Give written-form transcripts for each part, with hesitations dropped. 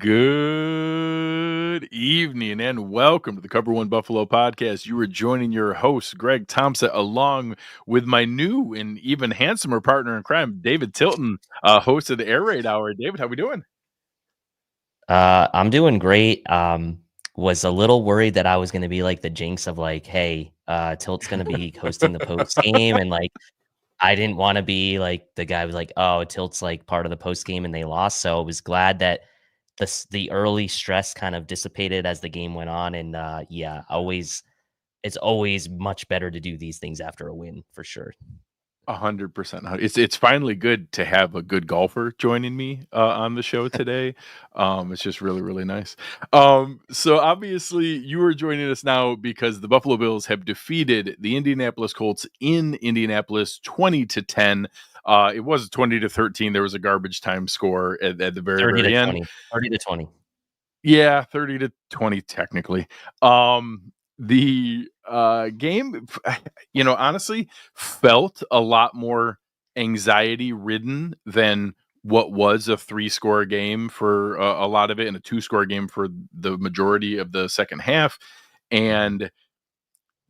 Good evening and welcome to the Cover One Buffalo podcast. You are joining your host, Greg Tompsett, along with my new and even handsomer partner in crime, David Tilton, host of the Air Raid Hour. David, how we doing? I'm doing great. Was a little worried that I was going to be like the jinx of like, hey, Tilt's going to be hosting the post game, and like I didn't want to be like the guy who was like, oh, Tilt's like part of the post game and they lost. So I was glad that the early stress kind of dissipated as the game went on, and yeah, it's always much better to do these things after a win for sure. 100%. It's finally good to have a good golfer joining me on the show today. It's just really, really nice. So obviously you are joining us now because the Buffalo Bills have defeated the Indianapolis Colts in Indianapolis 20-10. It was 20-13. There was a garbage time score at the very, 30 to very end. 20, 30 to 20. Yeah, 30-20 technically. The game, honestly felt a lot more anxiety ridden than what was a 3-score game for a lot of it and a 2-score game for the majority of the second half. And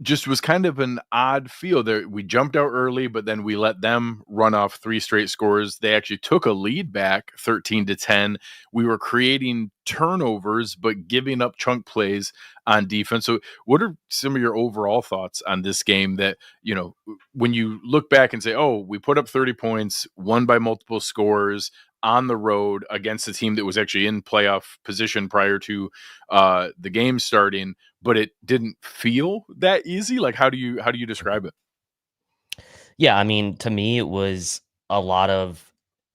just was kind of an odd feel there. We jumped out early, but then we let them run off 3 straight scores. They actually took a lead back 13-10. We were creating turnovers, but giving up chunk plays on defense. So what are some of your overall thoughts on this game that, when you look back and say, oh, we put up 30 points, won by multiple scores on the road against a team that was actually in playoff position prior to the game starting, but it didn't feel that easy. Like, how do you describe it? Yeah, I mean, to me, it was a lot of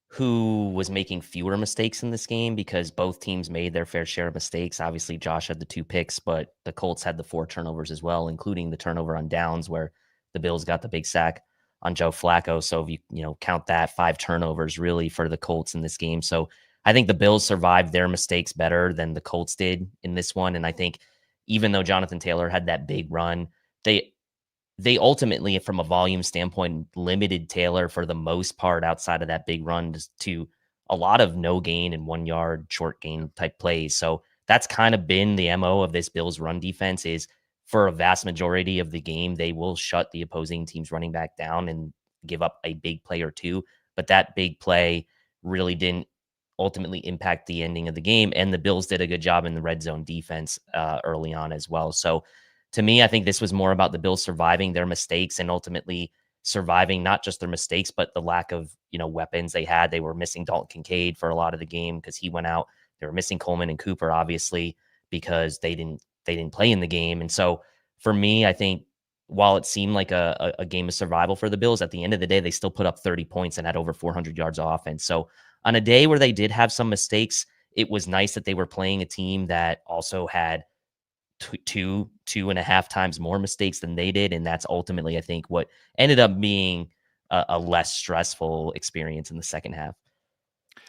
who was making fewer mistakes in this game because both teams made their fair share of mistakes. Obviously, Josh had the 2 picks, but the Colts had the 4 turnovers as well, including the turnover on downs where the Bills got the big sack on Joe Flacco. So if you count that, 5 turnovers really for the Colts in this game. So I think the Bills survived their mistakes better than the Colts did in this one. And I think even though Jonathan Taylor had that big run, they they ultimately, from a volume standpoint, limited Taylor for the most part outside of that big run to a lot of no gain and 1 yard short gain type plays. So that's kind of been the MO of this Bills run defense is for a vast majority of the game, they will shut the opposing team's running back down and give up a big play or two. But that big play really didn't ultimately impact the ending of the game. And the Bills did a good job in the red zone defense early on as well. So to me, I think this was more about the Bills surviving their mistakes and ultimately surviving not just their mistakes, but the lack of, weapons they had. They were missing Dalton Kincaid for a lot of the game because he went out. They were missing Coleman and Cooper, obviously, because they didn't play in the game. And so for me, I think while it seemed like a game of survival for the Bills, at the end of the day, they still put up 30 points and had over 400 yards of offense. So on a day where they did have some mistakes, it was nice that they were playing a team that also had two and a half times more mistakes than they did. And that's ultimately, I think, what ended up being a less stressful experience in the second half.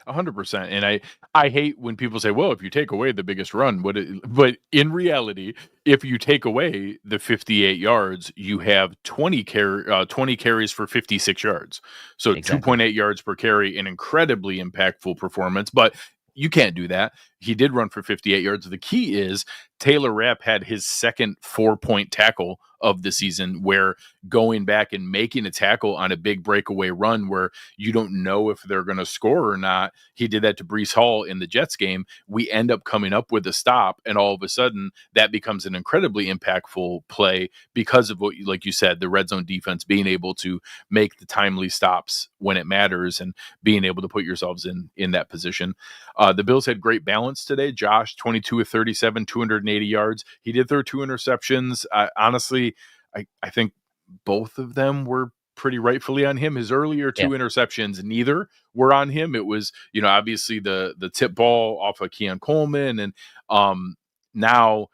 100%. And I hate when people say, well, if you take away the biggest run, but in reality, if you take away the 58 yards, you have 20 carries for 56 yards. So Exactly. 2.8 yards per carry, an incredibly impactful performance, but you can't do that. He did run for 58 yards. The key is Taylor Rapp had his second 4-point tackle of the season, where going back and making a tackle on a big breakaway run where you don't know if they're going to score or not. He did that to Breece Hall in the Jets game. We end up coming up with a stop, and all of a sudden that becomes an incredibly impactful play because of what, like you said, the red zone defense being able to make the timely stops when it matters and being able to put yourselves in that position. The Bills had great balance today. Josh, 22 of 37, 280 yards. He did throw 2 interceptions. Honestly, I think both of them were pretty rightfully on him. His earlier 2 Yeah. interceptions, neither were on him. It was, obviously the tip ball off of Keon Coleman. And now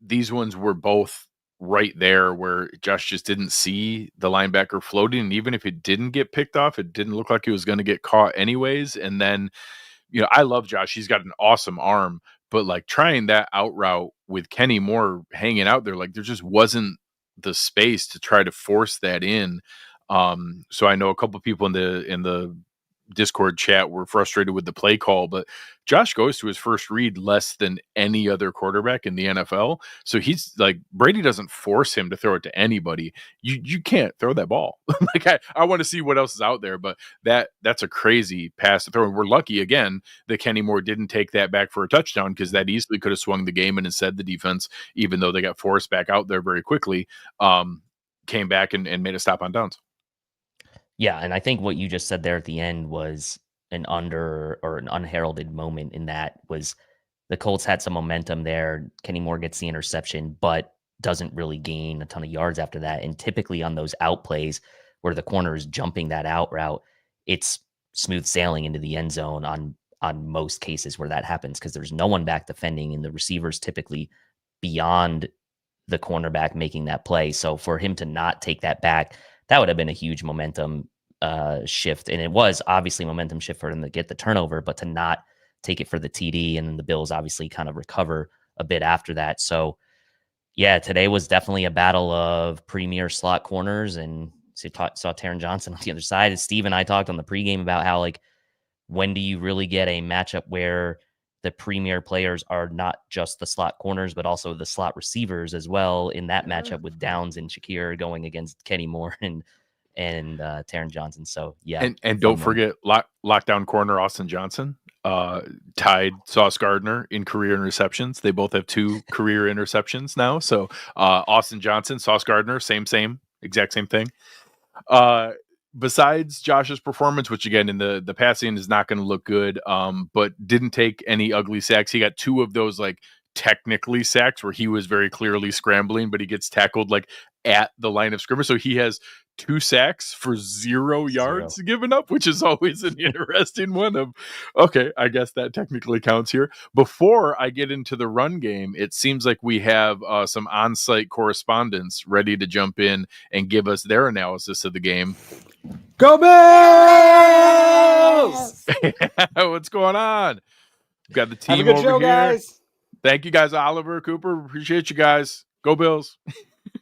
these ones were both right there where Josh just didn't see the linebacker floating. And even if it didn't get picked off, it didn't look like it was going to get caught anyways. And then, I love Josh. He's got an awesome arm, but like trying that out route with Kenny Moore hanging out there, like there just wasn't the space to try to force that in. So I know a couple people in the Discord chat were frustrated with the play call, but Josh goes to his first read less than any other quarterback in the NFL. So he's like, Brady doesn't force him to throw it to anybody. You can't throw that ball. Like I want to see what else is out there, but that's a crazy pass to throw. And we're lucky again that Kenny Moore didn't take that back for a touchdown, because that easily could have swung the game. And instead the defense, even though they got forced back out there very quickly, came back and made a stop on downs. Yeah, and I think what you just said there at the end was an unheralded moment, in that was the Colts had some momentum there. Kenny Moore gets the interception, but doesn't really gain a ton of yards after that. And typically on those out plays where the corner is jumping that out route, it's smooth sailing into the end zone on most cases where that happens, because there's no one back defending, and the receivers typically beyond the cornerback making that play. So for him to not take that back, that would have been a huge momentum shift. And it was obviously momentum shift for him to get the turnover, but to not take it for the TD, and then the Bills obviously kind of recover a bit after that. So yeah, today was definitely a battle of premier slot corners, and saw Taron Johnson on the other side. As Steve and I talked on the pregame about how, like, when do you really get a matchup where the premier players are not just the slot corners, but also the slot receivers as well, in that matchup with Downs and Shakir going against Kenny Moore and Taron Johnson. So yeah. And don't forget lockdown corner Austin Johnson tied Sauce Gardner in career interceptions. They both have 2 career interceptions now. So Austin Johnson, Sauce Gardner, exact same thing. Besides Josh's performance, which again in the passing is not going to look good, but didn't take any ugly sacks. He got 2 of those like technically sacks where he was very clearly scrambling, but he gets tackled like at the line of scrimmage. So he has 2 sacks for 0 yards given up, which is always an interesting one of, okay, I guess that technically counts here. Before I get into the run game, it seems like we have some on-site correspondents ready to jump in and give us their analysis of the game. Go Bills! What's going on? We've got the team Have a good over show, here. Guys. Thank you guys, Oliver, Cooper. Appreciate you guys. Go Bills.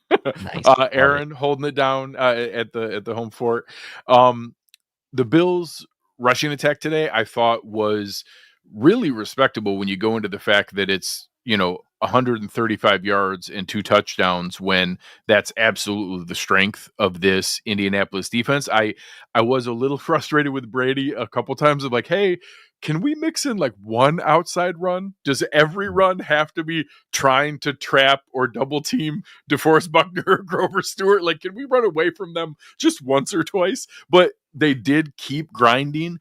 Nice. Aaron holding it down at the home fort. The Bills rushing attack today, I thought, was really respectable when you go into the fact that it's 135 yards and 2 touchdowns, when that's absolutely the strength of this Indianapolis defense. I was a little frustrated with Brady a couple times of like, hey, can we mix in like one outside run? Does every run have to be trying to trap or double team DeForest Buckner or Grover Stewart? Like, can we run away from them just once or twice? But they did keep grinding.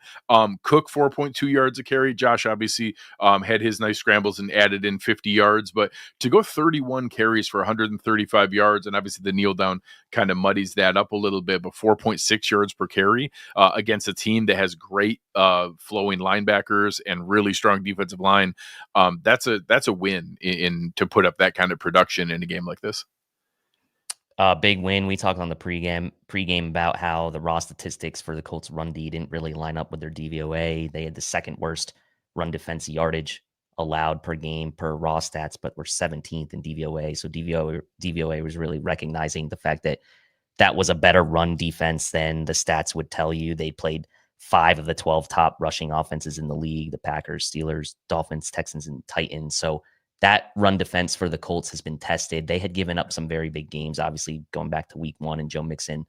Cook 4.2 yards a carry. Josh obviously had his nice scrambles and added in 50 yards, but to go 31 carries for 135 yards, and obviously the kneel down kind of muddies that up a little bit, but 4.6 yards per carry against a team that has great flowing linebackers and really strong defensive line. That's a win in to put up that kind of production in a game like this. Big win. We talked on the pregame about how the raw statistics for the Colts run D didn't really line up with their DVOA. They had the second worst run defense yardage allowed per game per raw stats, but were 17th in DVOA. So DVOA was really recognizing the fact that that was a better run defense than the stats would tell you. They played 5 of the 12 top rushing offenses in the league: the Packers, Steelers, Dolphins, Texans, and Titans. So that run defense for the Colts has been tested. They had given up some very big games, obviously going back to week 1 and Joe Mixon,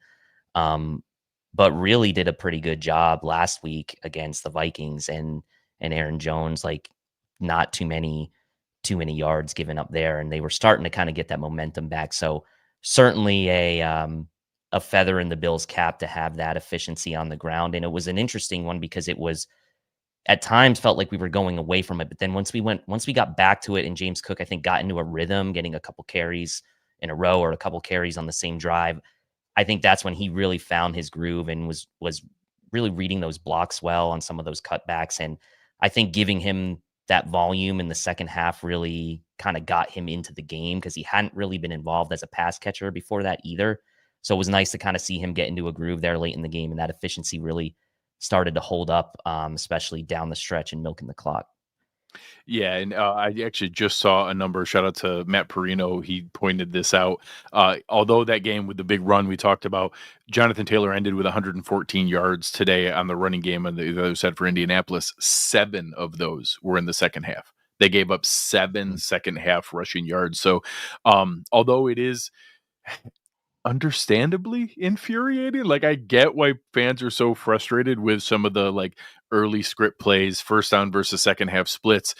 but really did a pretty good job last week against the Vikings and Aaron Jones. Like, not too many yards given up there, and they were starting to kind of get that momentum back. So certainly a feather in the Bills' cap to have that efficiency on the ground. And it was an interesting one because it was, at times, felt like we were going away from it. But then once we got back to it, and James Cook, I think, got into a rhythm, getting a couple carries in a row or a couple carries on the same drive, I think that's when he really found his groove and was really reading those blocks well on some of those cutbacks. And I think giving him that volume in the second half really kind of got him into the game, because he hadn't really been involved as a pass catcher before that either. So it was nice to kind of see him get into a groove there late in the game, and that efficiency really started to hold up, especially down the stretch and milking the clock. Yeah, and I actually just saw a number. Shout out to Matt Perino. He pointed this out. Although that game with the big run we talked about, Jonathan Taylor ended with 114 yards today on the running game on the other side for Indianapolis. 7 of those were in the second half. They gave up 7 second half rushing yards. So, although it is understandably infuriating. Like, I get why fans are so frustrated with some of the like early script plays, first down versus second half splits.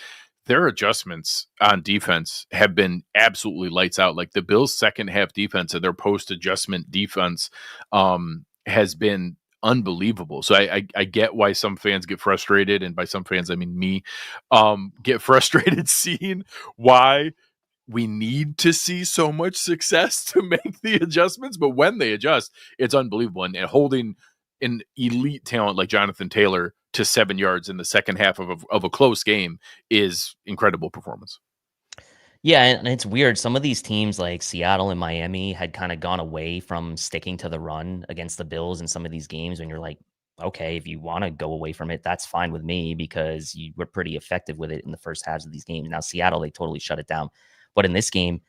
Their adjustments on defense have been absolutely lights out. Like the Bills' second half defense and their post adjustment defense has been unbelievable. So I get why some fans get frustrated, and by some fans I mean me, get frustrated seeing why we need to see so much success to make the adjustments, but when they adjust, it's unbelievable. And holding an elite talent like Jonathan Taylor to 7 yards in the second half of a close game is incredible performance. Yeah, and it's weird. Some of these teams like Seattle and Miami had kind of gone away from sticking to the run against the Bills in some of these games. And you're like, okay, if you want to go away from it, that's fine with me because you were pretty effective with it in the first halves of these games. Now, Seattle, they totally shut it down. But in this game,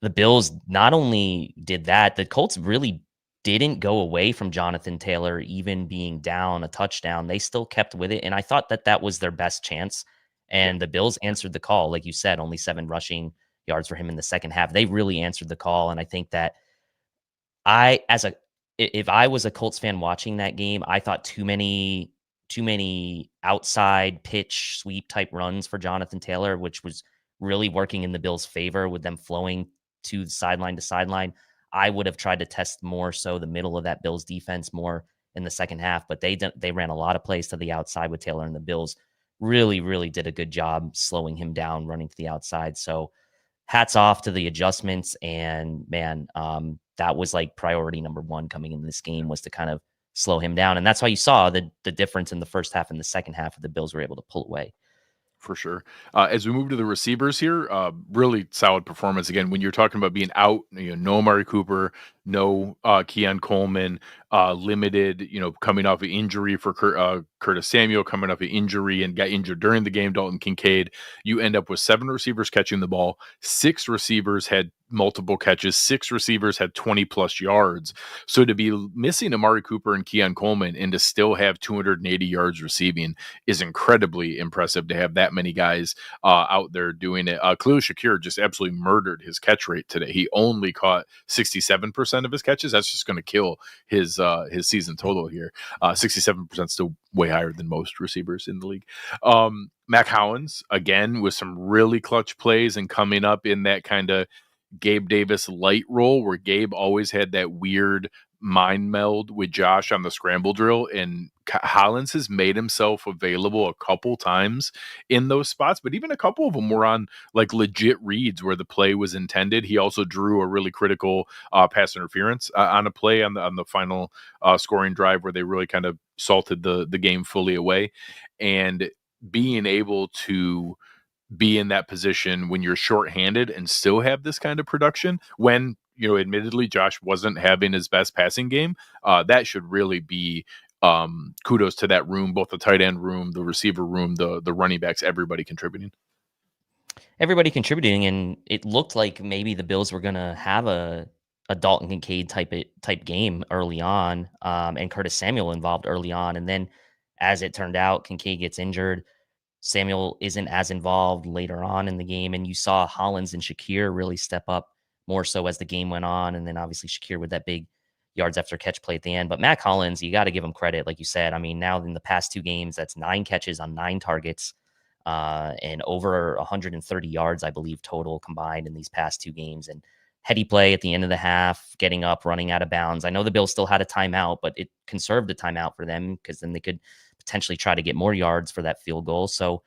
the Bills not only did that, the Colts really didn't go away from Jonathan Taylor even being down a touchdown. They still kept with it, and I thought that that was their best chance, Yeah, and the Bills answered the call. Like you said, only 7 rushing yards for him in the second half. They really answered the call, and I think that I as a if I was a Colts fan watching that game, I thought too many outside pitch sweep type runs for Jonathan Taylor, which was really working in the Bills' favor with them flowing to sideline. I would have tried to test more so the middle of that Bills defense more in the second half, but they ran a lot of plays to the outside with Taylor, and the Bills really did a good job slowing him down, running to the outside. So hats off to the adjustments, and man, that was like priority number one coming into this game was to kind of slow him down, and that's why you saw the difference in the first half and the second half of the Bills were able to pull away. for sure. As we move to the receivers here, really solid performance. Again, when you're talking about being out, no Amari Cooper, no Keon Coleman, limited, coming off an injury for Curtis Samuel, coming off an injury and got injured during the game, Dalton Kincaid, you end up with 7 receivers catching the ball. 6 receivers had multiple catches. 6 receivers had 20 plus yards. So to be missing Amari Cooper and Keon Coleman and to still have 280 yards receiving is incredibly impressive to have that many guys out there doing it. Khalil Shakir just absolutely murdered his catch rate today. He only caught 67% of his catches. That's just going to kill his season total here. 67% still way higher than most receivers in the league. Mac Hollins, again, with some really clutch plays and coming up in that kind of Gabe Davis light role where Gabe always had that weird mind meld with Josh on the scramble drill, and Hollins has made himself available a couple times in those spots, but even a couple of them were on like legit reads where the play was intended. He also drew a really critical pass interference on a play on the final scoring drive where they really kind of salted the game fully away, and being able to be in that position when you're shorthanded and still have this kind of production when, admittedly Josh wasn't having his best passing game, that should really be kudos to that room, both the tight end room, the receiver room, the running backs, everybody contributing. Everybody contributing, and it looked like maybe the Bills were gonna have a Dalton Kincaid type game early on, and Curtis Samuel involved early on, and then as it turned out, Kincaid gets injured. Samuel isn't as involved later on in the game, and you saw Hollins and Shakir really step up more so as the game went on, and then obviously Shakir with that big yards after catch play at the end. But Mac Hollins, you got to give him credit, like you said. I mean, now in the past 2 games, that's 9 catches on 9 targets, and over 130 yards, I believe, total combined in these past 2 games. And heady play at the end of the half, getting up, running out of bounds. I know the Bills still had a timeout, but it conserved a timeout for them because then they could potentially try to get more yards for that field goal. So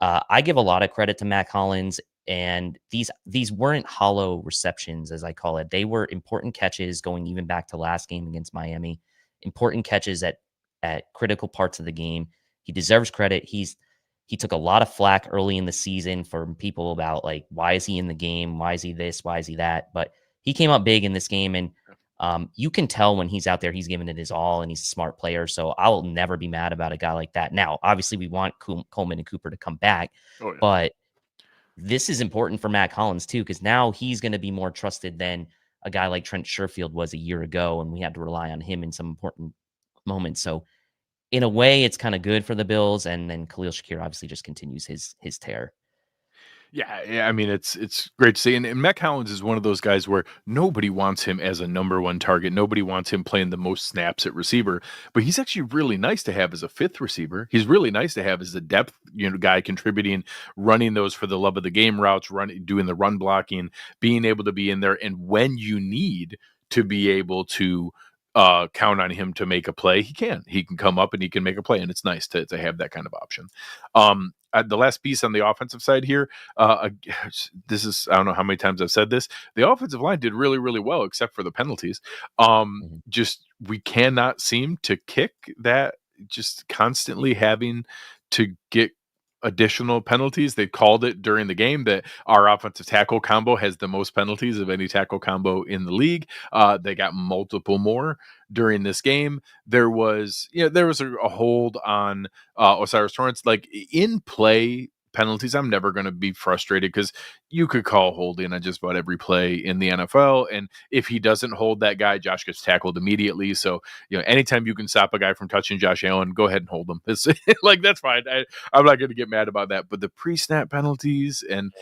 I give a lot of credit to Mac Hollins, and these weren't hollow receptions, as I call it. They were important catches going even back to last game against Miami. Important catches at critical parts of the game. He deserves credit. He took a lot of flack early in the season from people about like, why is he in the game? Why is he this? Why is he that? But he came up big in this game, and You can tell when he's out there, he's giving it his all and he's a smart player. So I'll never be mad about a guy like that. Now, obviously, we want Coleman and Cooper to come back, Oh yeah. but this is important for Matt Collins too, because now he's going to be more trusted than a guy like Trent Sherfield was a year ago, and we had to rely on him in some important moments. So in a way, it's kind of good for the Bills, and then Khalil Shakir obviously just continues his tear. Yeah. I mean, it's great to see. And Matt Collins is one of those guys where nobody wants him as a number one target. Nobody wants him playing the most snaps at receiver. But he's actually really nice to have as a fifth receiver. He's really nice to have as a depth, guy contributing, running those for the love of the game routes, doing the run blocking, being able to be in there. And when you need to be able to count on him to make a play, he can come up and he can make a play, and it's nice to have that kind of option. The last piece on the offensive side here, this is, I don't know how many times I've said this, the offensive line did really, really well, except for the penalties. Mhm. Just, we cannot seem to kick that, just constantly having to get additional penalties. They called it during the game that our offensive tackle combo has the most penalties of any tackle combo in the league. They got multiple more during this game. There was a hold on Osiris Torrance, like in play penalties. I'm never going to be frustrated because you could call holding on just about every play in the NFL, and if he doesn't hold that guy, Josh gets tackled immediately. So anytime you can stop a guy from touching Josh Allen, go ahead and hold him. It's like, that's fine. I'm not going to get mad about that. But the pre-snap penalties, and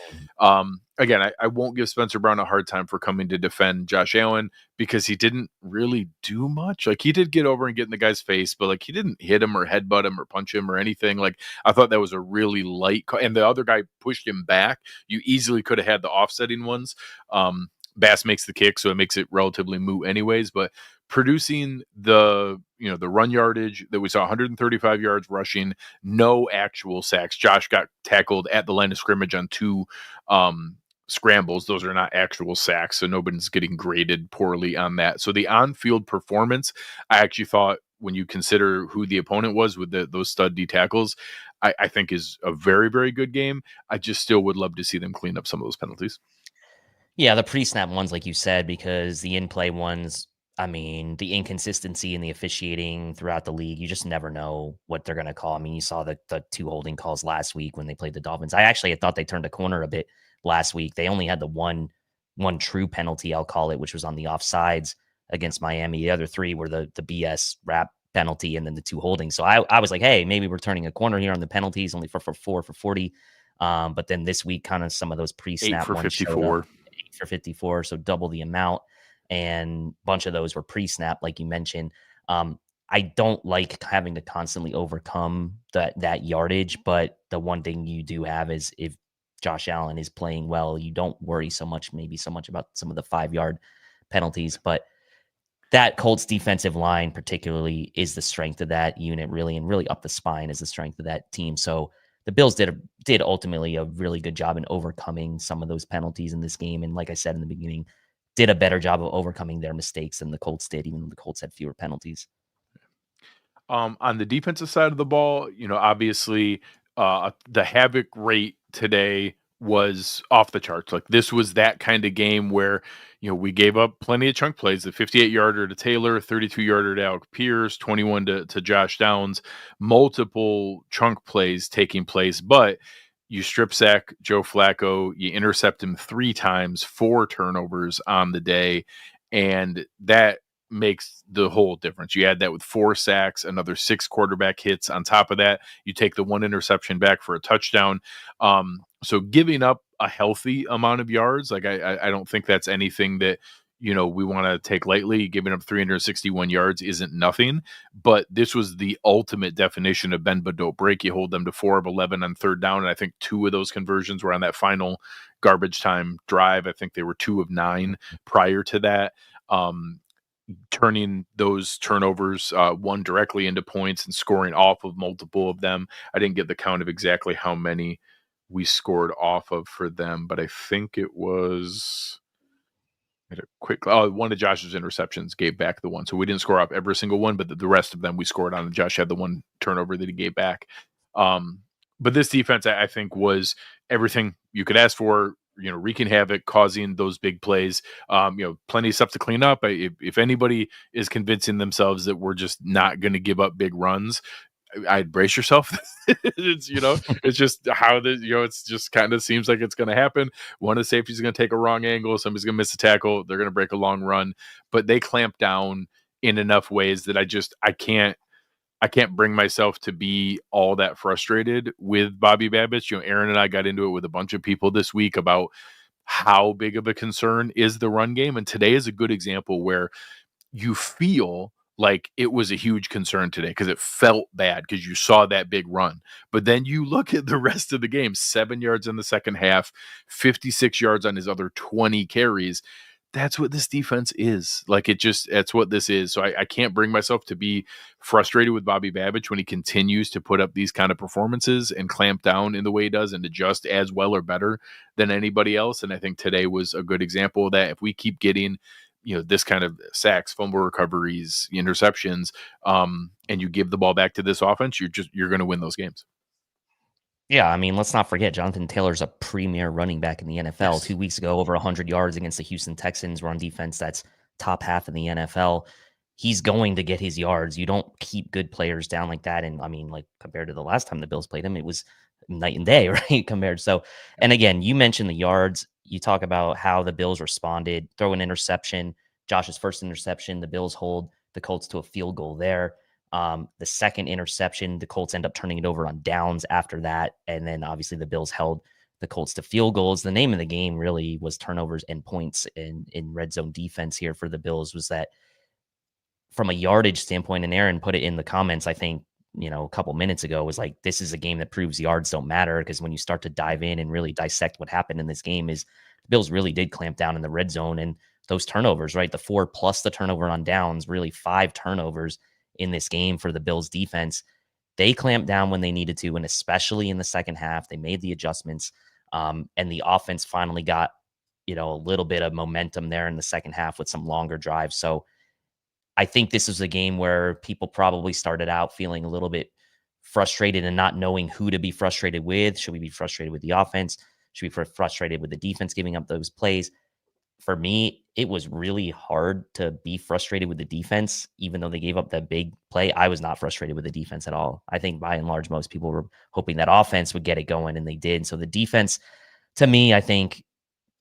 again, I won't give Spencer Brown a hard time for coming to defend Josh Allen because he didn't really do much. Like, he did get over and get in the guy's face, but like, he didn't hit him or headbutt him or punch him or anything. Like, I thought that was a really light call, and the other guy pushed him back. You easily could have had the offsetting ones. Bass makes the kick, so it makes it relatively moot anyways, but producing the run yardage that we saw, 135 yards rushing, no actual sacks. Josh got tackled at the line of scrimmage on 2 scrambles. Those are not actual sacks, so nobody's getting graded poorly on that. So the on-field performance, I actually thought, when you consider who the opponent was with those stud D tackles, I think is a very, very good game. I just still would love to see them clean up some of those penalties. Yeah, the pre-snap ones, like you said, because the in-play ones, I mean, the inconsistency in the officiating throughout the league, you just never know what they're going to call. I mean, you saw the 2 holding calls last week when they played the Dolphins. I actually thought they turned a corner a bit last week. They only had the one true penalty, I'll call it, which was on the offsides against Miami. The other 3 were the BS wrap penalty and then the 2 holdings. So I was like, hey, maybe we're turning a corner here on the penalties, only for 4 for 40. But then this week, kind of some of those 8 pre-snap for ones showed 54. up. 8 for 54, so double the amount, and a bunch of those were pre-snap, like you mentioned. I don't like having to constantly overcome that yardage, but the one thing you do have is, if Josh Allen is playing well, you don't worry so much about some of the 5-yard penalties. But that Colts defensive line particularly is the strength of that unit, really, and really up the spine is the strength of that team. So the Bills did ultimately a really good job in overcoming some of those penalties in this game. And like I said in the beginning, did a better job of overcoming their mistakes than the Colts did, even though the Colts had fewer penalties. On the defensive side of the ball, obviously, the havoc rate today was off the charts. Like, this was that kind of game where, we gave up plenty of chunk plays. The 58-yarder to Taylor, 32-yarder to Alec Pierce, 21 to Josh Downs, multiple chunk plays taking place. But you strip sack Joe Flacco, you intercept him 3 times, 4 turnovers on the day, and that makes the whole difference. You add that with 4 sacks, another 6 quarterback hits on top of that. You take the 1 interception back for a touchdown. So giving up a healthy amount of yards, like, I don't think that's anything that we want to take lightly. Giving up 361 yards isn't nothing, but this was the ultimate definition of bend but don't break. You hold them to 4 of 11 on 3rd down, and I think 2 of those conversions were on that final garbage time drive. I think they were 2 of 9 prior to that. Turning those turnovers, 1 directly into points and scoring off of multiple of them. I didn't get the count of exactly how many we scored off of for them, but I think it was a quick. One of Josh's interceptions gave back the one, so we didn't score off every single one, but the rest of them we scored on. And Josh had the 1 turnover that he gave back. But this defense, I think, was everything you could ask for. wreaking havoc, causing those big plays. Plenty of stuff to clean up. If anybody is convincing themselves that we're just not going to give up big runs, I'd brace yourself. It's just how it's just kind of seems like it's going to happen. One of the safeties is going to take a wrong angle. Somebody's going to miss a tackle. They're going to break a long run, but they clamp down in enough ways that I can't bring myself to be all that frustrated with Bobby Babbitt. Aaron and I got into it with a bunch of people this week about how big of a concern is the run game. And today is a good example where you feel like it was a huge concern today because it felt bad because you saw that big run. But then you look at the rest of the game, 7 yards in the second half, 56 yards on his other 20 carries. That's what this defense is. That's what this is. So I can't bring myself to be frustrated with Bobby Babbitt when he continues to put up these kind of performances and clamp down in the way he does and adjust as well or better than anybody else. And I think today was a good example of that. If we keep getting this kind of sacks, fumble recoveries, interceptions, and you give the ball back to this offense, you're going to win those games. Yeah, I mean, let's not forget Jonathan Taylor's a premier running back in the NFL. Yes. 2 weeks ago, over 100 yards against the Houston Texans run defense that's top half in the NFL. He's going to get his yards. You don't keep good players down like that. And I mean, like compared to the last time the Bills played him, it was night and day, right? Compared. So, and again, you mentioned the yards. You talk about how the Bills responded, throw an interception, Josh's first interception, the Bills hold the Colts to a field goal there. The second interception, the Colts end up turning it over on downs after that. And then obviously the Bills held the Colts to field goals. The name of the game really was turnovers and points in red zone defense here for the Bills. Was that from a yardage standpoint, and Aaron put it in the comments, I think, a couple minutes ago, was like, this is a game that proves yards don't matter, because when you start to dive in and really dissect what happened in this game, is the Bills really did clamp down in the red zone, and those turnovers, right? The 4 plus the turnover on downs, really 5 turnovers in this game for the Bills defense. They clamped down when they needed to, and especially in the second half, they made the adjustments, and the offense finally got, a little bit of momentum there in the second half with some longer drives. So I think this is a game where people probably started out feeling a little bit frustrated and not knowing who to be frustrated with. Should we be frustrated with the offense? Should we be frustrated with the defense giving up those plays? For me, it was really hard to be frustrated with the defense, even though they gave up that big play. I was not frustrated with the defense at all. I think by and large, most people were hoping that offense would get it going, and they did. So the defense, to me, I think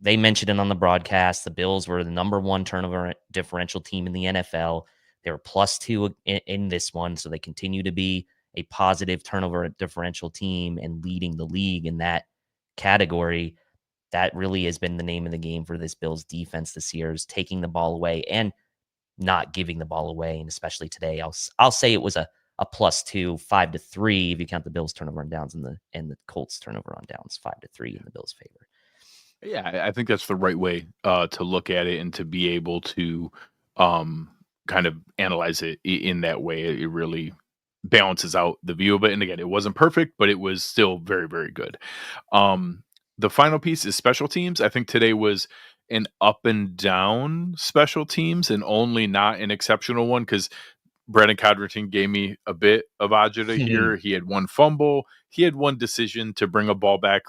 they mentioned it on the broadcast. The Bills were the number 1 turnover differential team in the NFL. They were +2 in this one, so they continue to be a positive turnover differential team and leading the league in that category. That really has been the name of the game for this Bills defense this year, is taking the ball away and not giving the ball away. And especially today, I'll say it was a +2, 5-3 if you count the Bills turnover on downs and the Colts turnover on downs, 5-3 in the Bills' favor. Yeah, I think that's the right way to look at it, and to be able to kind of analyze it in that way. It really balances out the view of it. And again, it wasn't perfect, but it was still very, very good. The final piece is special teams. I think today was an up and down special teams, and only not an exceptional one, because Brandon Codrington gave me a bit of agita here. He had 1 fumble. He had 1 decision to bring a ball back.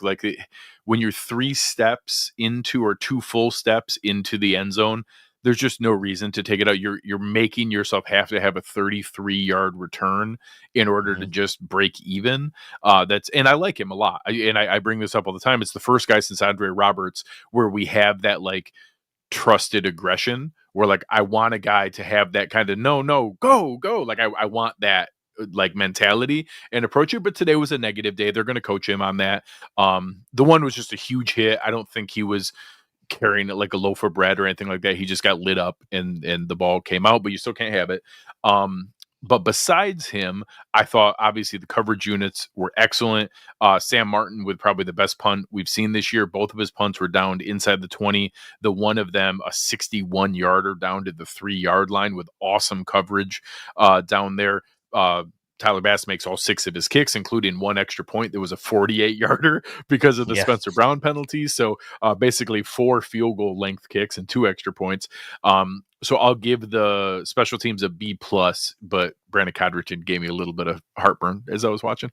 When you're 3 steps into, or 2 full steps into the end zone, there's just no reason to take it out. You're making yourself have to have a 33-yard return in order to just break even. And I like him a lot. I bring this up all the time. It's the first guy since Andre Roberts where we have that trusted aggression, where I want a guy to have that kind of no, go. I want that mentality and approach it. But today was a negative day. They're going to coach him on that. The one was just a huge hit. I don't think he was carrying it like a loaf of bread or anything like that. He just got lit up and the ball came out, but you still can't have it. But besides him, I thought obviously the coverage units were excellent. Sam Martin with probably the best punt we've seen this year. Both of his punts were downed inside the 20. The one of them, a 61-yarder down to the 3-yard line with awesome coverage down there. Tyler Bass makes all 6 of his kicks, including 1 extra point. There was a 48-yarder because of the Spencer Brown penalties. So basically 4 field goal length kicks and 2 extra points. So I'll give the special teams a B+, but Brandon Codrington gave me a little bit of heartburn as I was watching.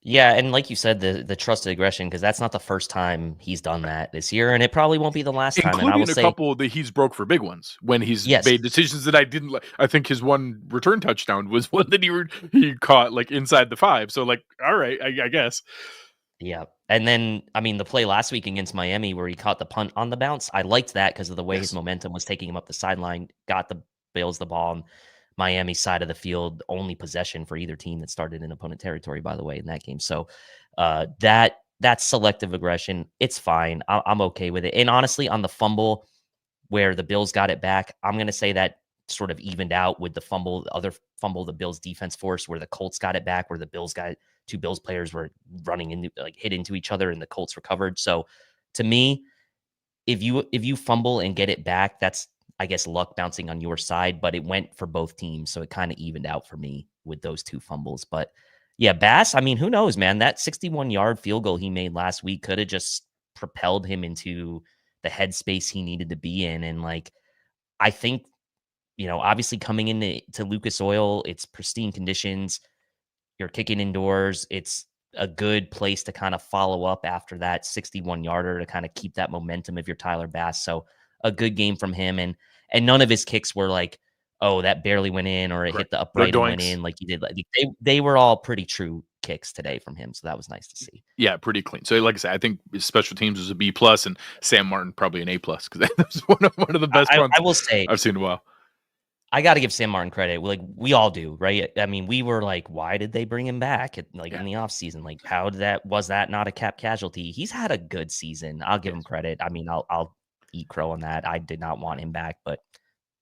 Yeah, and like you said, the trusted aggression, because that's not the first time he's done that this year, and it probably won't be the last time. And I will Including a say, couple that he's broke for big ones when he's yes, made decisions that I didn't like. I think his one return touchdown was one that he caught like inside the 5. So like, all right, I guess. yeah. And then, I mean, the play last week against Miami where he caught the punt on the bounce, I liked that because of the way his Yes. momentum was taking him up the sideline, got the Bills the ball on Miami side of the field, only possession for either team that started in opponent territory, by the way, in that game. So that selective aggression, it's fine. I'm okay with it. And honestly, on the fumble where the Bills got it back, I'm going to say that sort of evened out with the fumble, the other fumble the Bills defense forced, where the Colts got it back, where the Bills got two Bills players were running into like hit into each other and the Colts recovered. So to me, if you fumble and get it back, that's I guess luck bouncing on your side, but it went for both teams, so it kind of evened out for me with those two fumbles. But yeah, Bass, I mean, who knows, man? That 61-yard field goal he made last week could have just propelled him into the headspace he needed to be in. And like, I think, obviously coming into Lucas Oil, it's pristine conditions. You're kicking indoors. It's a good place to kind of follow up after that 61-yarder to kind of keep that momentum if you're Tyler Bass. So a good game from him. And none of his kicks were like, oh, that barely went in or it hit Correct. the No upright and went doinks. in like he did. Like they were all pretty true kicks today from him. So that was nice to see. Yeah, pretty clean. So, like I said, I think special teams was a B plus, and Sam Martin probably an A plus because that was one of the best I punts will say I've seen in a while. I got to give Sam Martin credit. Like we all do, right? I mean, we were like, why did they bring him back like Yeah, in the offseason? Like, was that not a cap casualty? He's had a good season. I'll give him yes. credit. I mean, I'll eat crow on that. I did not want him back, but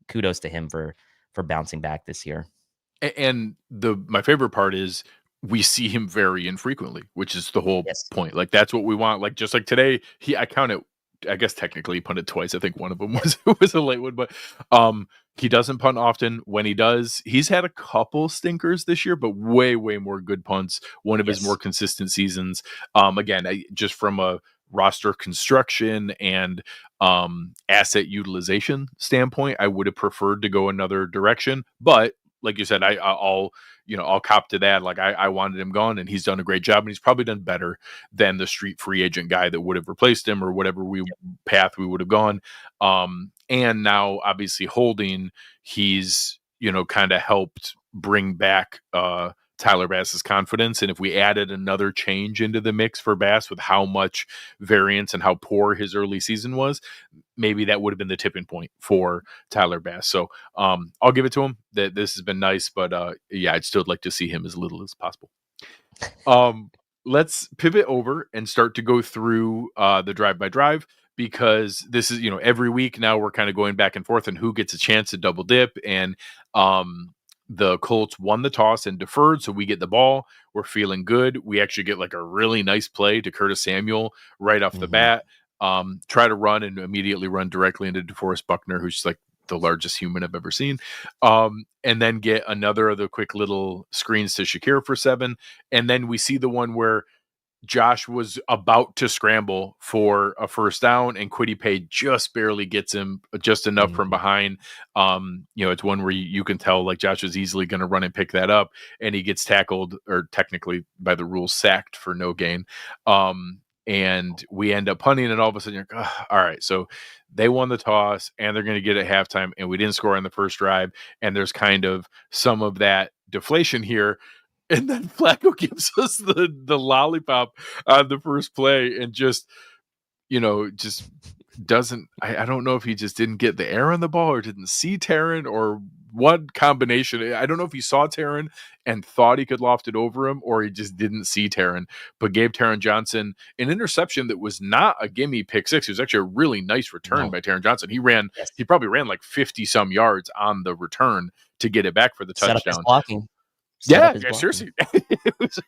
kudos to him for bouncing back this year. And the my favorite part is we see him very infrequently, which is the whole Yes. point. Like that's what we want. Like just like today, I counted. I guess technically he punted twice. I think one of them was a late one, but he doesn't punt often. When he does, he's had a couple stinkers this year, but way more good punts. One of his more Yes. consistent seasons. Again, just from a roster construction and asset utilization standpoint, I would have preferred to go another direction, but like you said, I'll cop to that. Like I wanted him gone, and he's done a great job, and he's probably done better than the street free agent guy that would have replaced him or whatever path we would have gone. And now obviously holding, he's kind of helped bring back Tyler Bass's confidence. And if we added another change into the mix for Bass with how much variance and how poor his early season was, maybe that would have been the tipping point for Tyler Bass. So I'll give it to him that this has been nice, but yeah, I'd still like to see him as little as possible. Let's pivot over and start to go through the drive by drive because this is every week now we're kind of going back and forth and who gets a chance to double dip. And the Colts won the toss and deferred, so we get the ball. We're feeling good. We actually get like a really nice play to Curtis Samuel right off the Mm-hmm. bat. Try to run and immediately run directly into DeForest Buckner, who's like the largest human I've ever seen. And then get another of the quick little screens to Shakir for 7. And then we see the one where Josh was about to scramble for a first down and Kwity Paye just barely gets him just enough from Mm-hmm. behind. It's one where you can tell like Josh is easily going to run and pick that up, and he gets tackled or technically by the rules sacked for no gain. And we end up punting, and all of a sudden you're like, all right, so they won the toss and they're going to get at halftime, and we didn't score on the first drive, and there's kind of some of that deflation here. And then Flacco gives us the lollipop on the first play and just doesn't. I don't know if he just didn't get the air on the ball or didn't see Taryn or what combination. I don't know if he saw Taryn and thought he could loft it over him, or he just didn't see Taryn, but gave Taron Johnson an interception that was not a gimme pick six. It was actually a really nice return No. by Taron Johnson. Yes. He probably ran like 50 some yards on the return to get it back for the Set up his touchdown. blocking. Set up Yeah, his yeah, blocking. seriously. It was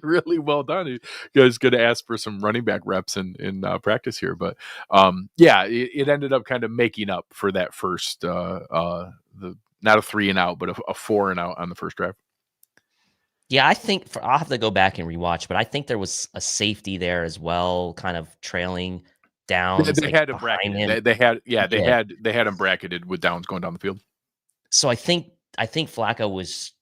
really well done. You guys going to ask for some running back reps in practice here, but yeah, it ended up kind of making up for that first the not a 3 and out, but a 4 and out on the first drive. Yeah, I think I'll have to go back and rewatch, but I think there was a safety there as well, kind of trailing downs They like had him behind bracketed. him. They Yeah. had him bracketed with downs going down the field. So I think Flacco was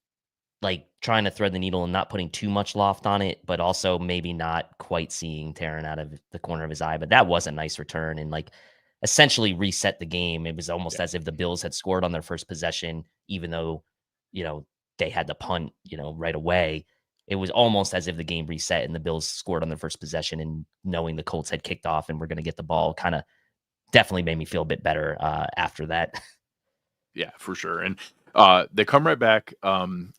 like trying to thread the needle and not putting too much loft on it, but also maybe not quite seeing Taron out of the corner of his eye. But that was a nice return and like essentially reset the game. It was almost Yeah. as if the Bills had scored on their first possession, even though, they had to punt, right away. It was almost as if the game reset and the Bills scored on their first possession, and knowing the Colts had kicked off and we're going to get the ball kind of definitely made me feel a bit better after that. Yeah, for sure. And they come right back.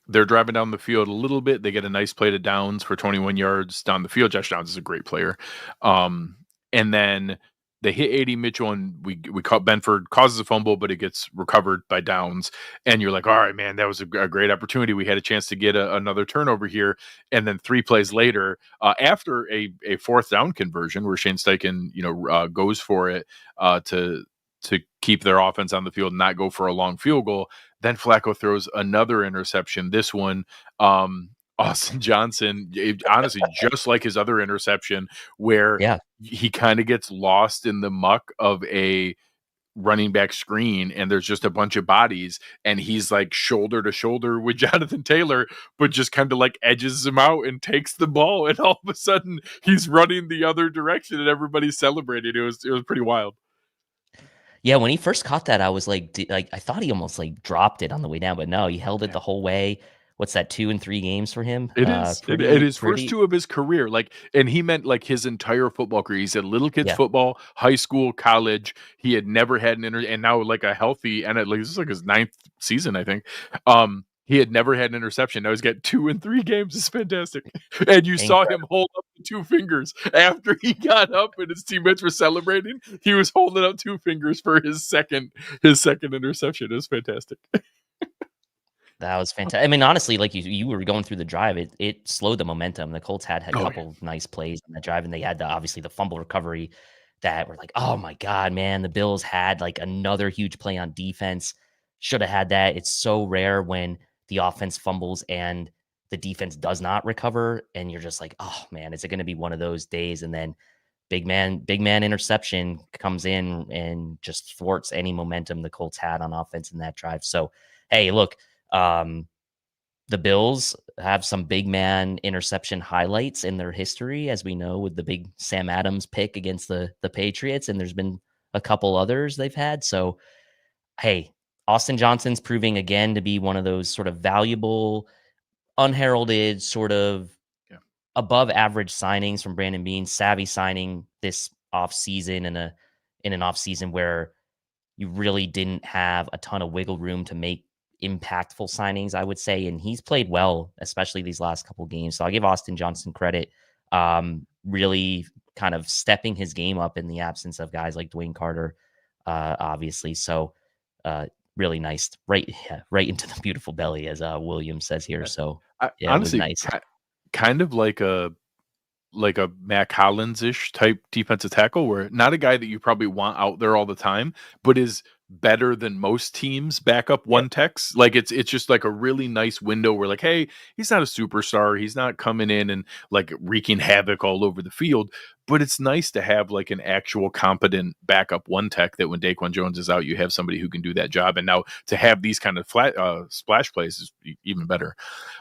They're driving down the field a little bit. They get a nice play to Downs for 21 yards down the field. Josh Downs is a great player. And then they hit 80 Mitchell, and we caught Benford causes a fumble, but it gets recovered by Downs. And you're like, all right, man, that was a great opportunity. We had a chance to get another turnover here. And then 3 plays later, after a fourth down conversion where Shane Steichen, goes for it to keep their offense on the field and not go for a long field goal. Then Flacco throws another interception. This one, Austin Johnson, honestly, just like his other interception, where Yeah. he kind of gets lost in the muck of a running back screen, and there's just a bunch of bodies, and he's like shoulder to shoulder with Jonathan Taylor, but just kind of like edges him out and takes the ball, and all of a sudden he's running the other direction, and everybody's celebrating. It was pretty wild. Yeah, when he first caught that, I was like, I thought he almost like dropped it on the way down, but no, he held it the whole way. What's that? 2 and 3 games for him? It is. It Pretty, is first 2 of his career, like, and he meant like his entire football career. He said little kids Yeah, football, high school, college. He had never had an and now like a healthy, and this is like his 9th season, I think. He had never had an interception. Now he's got 2 and 3 games. It's fantastic. And you saw him hold up the 2 fingers after he got up and his teammates were celebrating. He was holding up 2 fingers for his second interception. It was fantastic. that was fantastic. I mean, honestly, like you were going through the drive, it slowed the momentum. The Colts had a Oh, yeah. couple of nice plays on the drive, and they had obviously the fumble recovery that were like, oh my god, man, the Bills had like another huge play on defense. Should have had that. It's so rare when the offense fumbles and the defense does not recover, and you're just like, oh man, is it going to be one of those days? And then big man interception comes in and just thwarts any momentum the Colts had on offense in that drive. So, hey, look, um, the Bills have some big man interception highlights in their history, as we know, with the big Sam Adams pick against the Patriots, and there's been a couple others they've had. So, hey, Austin Johnson's proving again to be one of those sort of valuable, unheralded, sort of Yeah. above average signings from Brandon Beane, savvy signing this offseason in an offseason where you really didn't have a ton of wiggle room to make impactful signings, I would say. And he's played well, especially these last couple games. So I'll give Austin Johnson credit. Really kind of stepping his game up in the absence of guys like Dwayne Carter, obviously. So really nice, right into the beautiful belly, as Williams says here. So yeah, Honestly, it was nice. kind of like a Mac Hollins-ish type defensive tackle, where not a guy that you probably want out there all the time, but is better than most teams backup Yep. one techs. Like it's just like a really nice window where like, hey, he's not a superstar. He's not coming in and like wreaking havoc all over the field, but it's nice to have like an actual competent backup one tech that when Daquan Jones is out, you have somebody who can do that job. And now to have these kind of flat splash plays is even better.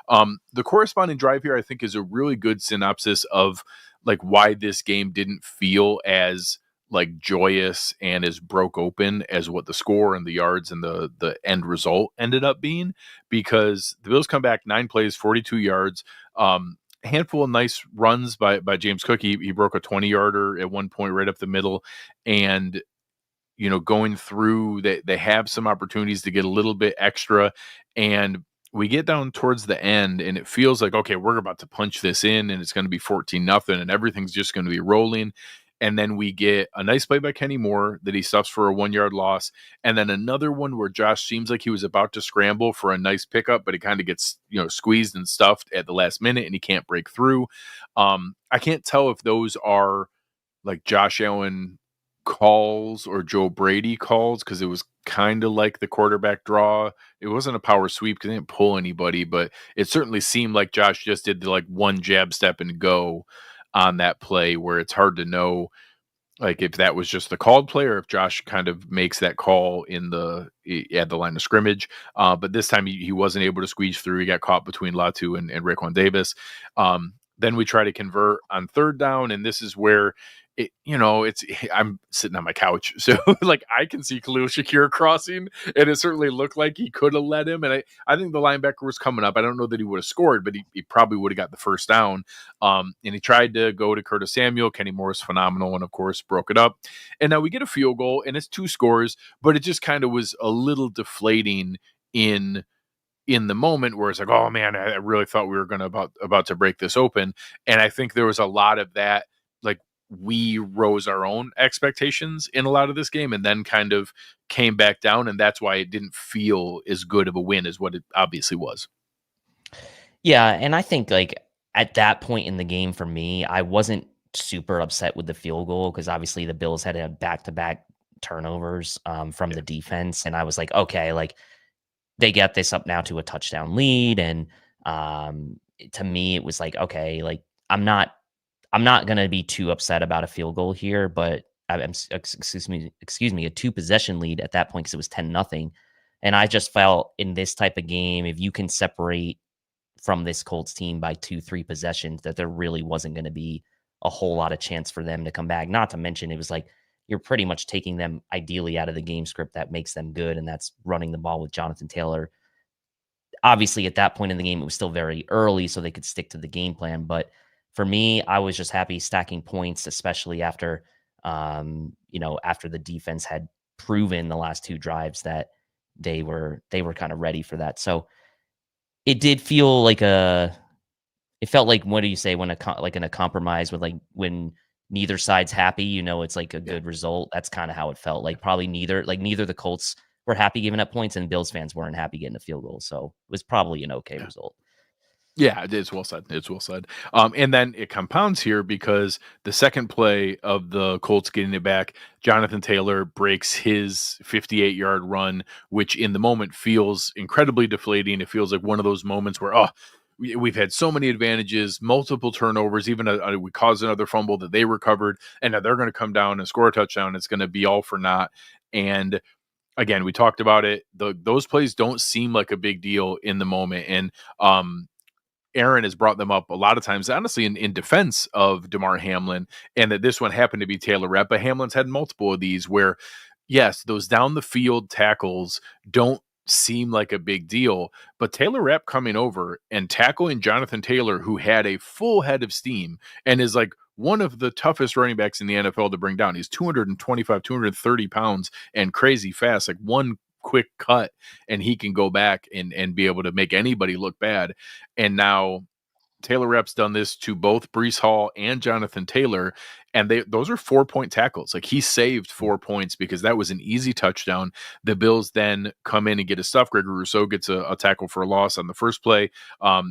The corresponding drive here, I think, is a really good synopsis of like why this game didn't feel as like joyous and as broke open as what the score and the yards and the end result ended up being, because the Bills come back 9 plays, 42 yards, handful of nice runs by James Cook. He broke a 20-yarder at one point right up the middle, and going through, they have some opportunities to get a little bit extra, and we get down towards the end and it feels like, okay, we're about to punch this in and it's going to be 14-0 and everything's just going to be rolling. And then we get a nice play by Kenny Moore that he stuffs for a 1-yard loss. And then another one where Josh seems like he was about to scramble for a nice pickup, but he kind of gets, squeezed and stuffed at the last minute and he can't break through. I can't tell if those are like Josh Allen calls or Joe Brady calls, because it was kind of like the quarterback draw. It wasn't a power sweep because they didn't pull anybody, but it certainly seemed like Josh just did the like one jab step and go on that play, where it's hard to know like if that was just the called play or if Josh kind of makes that call at the line of scrimmage. But this time he wasn't able to squeeze through. He got caught between Latu and Raekwon Davis. Then we try to convert on third down, and this is where it's I'm sitting on my couch, so like I can see Khalil Shakir crossing, and it certainly looked like he could have led him. And I think the linebacker was coming up. I don't know that he would have scored, but he probably would have got the first down. And he tried to go to Curtis Samuel. Kenny Morris, phenomenal, and of course broke it up. And now we get a field goal, and it's 2 scores, but it just kind of was a little deflating in the moment where it's like, oh man, I really thought we were going to about to break this open. And I think there was a lot of that, like we rose our own expectations in a lot of this game and then kind of came back down. And that's why it didn't feel as good of a win as what it obviously was. Yeah. And I think like at that point in the game for me, I wasn't super upset with the field goal because obviously the Bills had a back-to-back turnovers from the defense. And I was like, okay, like they get this up now to a touchdown lead. And to me, it was like, okay, like I'm not gonna be too upset about a field goal here, but excuse me, a 2-possession lead at that point because it was 10-0. And I just felt in this type of game, if you can separate from this Colts team by 2-3 possessions, that there really wasn't going to be a whole lot of chance for them to come back. Not to mention, it was like you're pretty much taking them ideally out of the game script that makes them good, and that's running the ball with Jonathan Taylor. Obviously, at that point in the game, it was still very early, so they could stick to the game plan. But for me, I was just happy stacking points, especially after, after the defense had proven the last 2 drives that they were kind of ready for that. So it did feel like it felt like, what do you say, when like in a compromise with like when neither side's happy, it's like a good result. That's kind of how it felt. Like probably neither the Colts were happy giving up points and Bills fans weren't happy getting a field goal. So it was probably an okay result. Yeah, it's well said. It's well said. And then it compounds here because the second play of the Colts getting it back, Jonathan Taylor breaks his 58-yard run, which in the moment feels incredibly deflating. It feels like one of those moments where, we've had so many advantages, multiple turnovers, even we caused another fumble that they recovered, and now they're going to come down and score a touchdown. It's going to be all for naught. And again, we talked about it. Those plays don't seem like a big deal in the moment. And Aaron has brought them up a lot of times, honestly, in defense of DeMar Hamlin, and that this one happened to be Taylor Rapp, but Hamlin's had multiple of these where, yes, those down the field tackles don't seem like a big deal, but Taylor Rapp coming over and tackling Jonathan Taylor, who had a full head of steam and is like one of the toughest running backs in the NFL to bring down. He's 225, 230 pounds and crazy fast, like one quick cut and he can go back and be able to make anybody look bad. And now Taylor Rapp's done this to both Breece Hall and Jonathan Taylor, and those are 4-point tackles. Like he saved 4 points because that was an easy touchdown. The Bills then come in and get his stuff. Gregory Rousseau gets a tackle for a loss on the first play.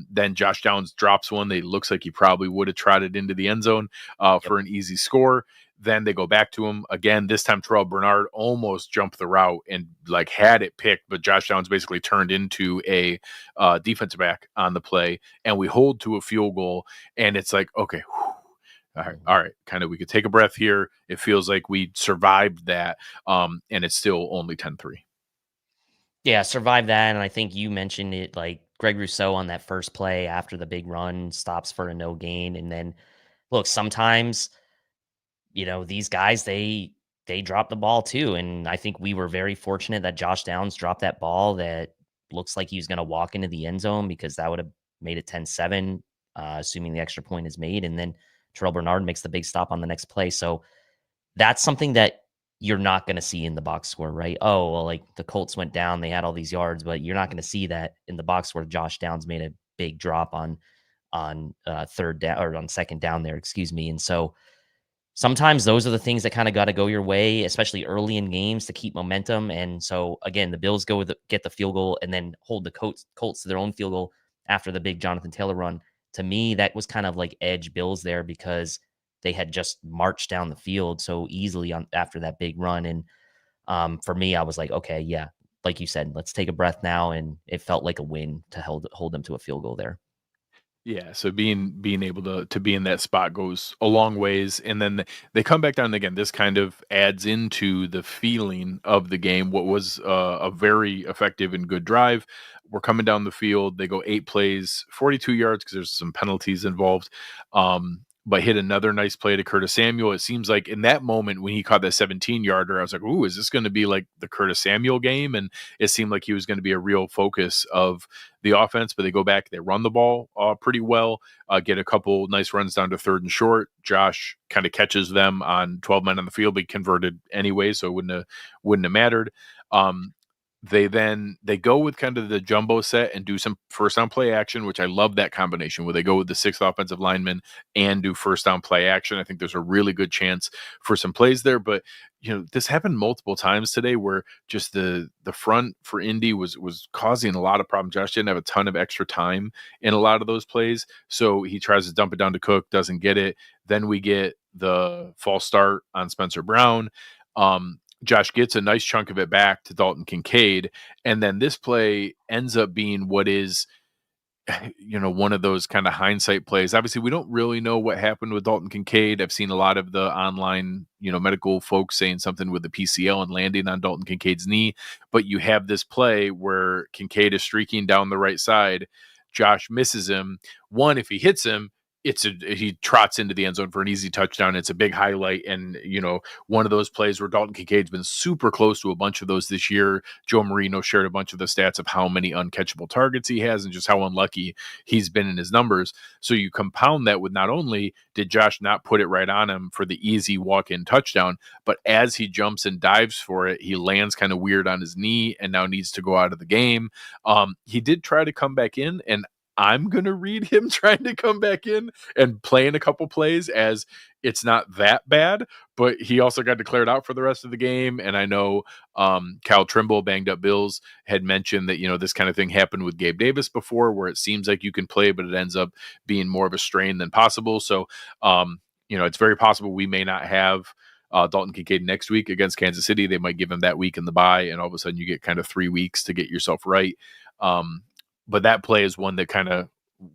Then Josh Downs drops one that looks like he probably would have trotted into the end zone for an easy score. Then they go back to him again. This time, Terrell Bernard almost jumped the route and like had it picked, but Josh Downs basically turned into a defensive back on the play, and we hold to a field goal. And it's like, okay, all right, kind of we could take a breath here. It feels like we survived that, and it's still only 10-3. Yeah, survived that, and I think you mentioned it. Like Greg Rousseau on that first play after the big run stops for a no gain, and then look, sometimes these guys, they drop the ball too. And I think we were very fortunate that Josh Downs dropped that ball that looks like he was going to walk into the end zone because that would have made it 10-7, assuming the extra point is made. And then Terrell Bernard makes the big stop on the next play. So that's something that you're not going to see in the box score, right? Oh, well, like the Colts went down, they had all these yards, but you're not going to see that in the box score. Josh Downs made a big drop on third down or on second down there, excuse me. And so sometimes those are the things that kind of got to go your way, especially early in games to keep momentum. And so again, the Bills get the field goal and then hold the Colts to their own field goal after the big Jonathan Taylor run. To me, that was kind of like edge Bills there because they had just marched down the field so easily after that big run. And for me, I was like, okay, yeah, like you said, let's take a breath now. And it felt like a win to hold them to a field goal there. Yeah, so being able to be in that spot goes a long ways, and then they come back down and again. This kind of adds into the feeling of the game. What was a very effective and good drive. We're coming down the field. They go 8 plays, 42 yards because there's some penalties involved. But hit another nice play to Curtis Samuel. It seems like in that moment when he caught that 17-yarder, I was like, "Ooh, is this going to be like the Curtis Samuel game?" And it seemed like he was going to be a real focus of the offense, but they go back, they run the ball pretty well, get a couple nice runs down to third and short. Josh kind of catches them on 12 men on the field, but converted anyway, so it wouldn't have mattered. Um, they go with kind of the jumbo set and do some first down play action, which I love that combination where they go with the sixth offensive lineman and do first down play action. I think there's a really good chance for some plays there, but this happened multiple times today where just the front for Indy was causing a lot of problems. Josh didn't have a ton of extra time in a lot of those plays, so he tries to dump it down to Cook, doesn't get it. Then we get the false start on Spencer Brown. Josh gets a nice chunk of it back to Dalton Kincaid, and then this play ends up being what is one of those kind of hindsight plays. Obviously, we don't really know what happened with Dalton Kincaid. I've seen a lot of the online, medical folks saying something with the PCL and landing on Dalton Kincaid's knee. But you have this play where Kincaid is streaking down the right side. Josh misses him. One, if he hits him, he trots into the end zone for an easy touchdown. It's a big highlight, and one of those plays where Dalton Kincaid's been super close to a bunch of those this year. Joe Marino shared a bunch of the stats of how many uncatchable targets he has and just how unlucky he's been in his numbers. So you compound that with not only did Josh not put it right on him for the easy walk-in touchdown, but as he jumps and dives for it, he lands kind of weird on his knee and now needs to go out of the game. He did try to come back in, and I'm going to read him trying to come back in and playing a couple plays as it's not that bad, but he also got declared out for the rest of the game. And I know Kyle Trimble, banged up Bills, had mentioned that, this kind of thing happened with Gabe Davis before where it seems like you can play, but it ends up being more of a strain than possible. So, it's very possible we may not have Dalton Kincaid next week against Kansas City. They might give him that week in the bye, and all of a sudden you get kind of 3 weeks to get yourself right. But that play is one that kind of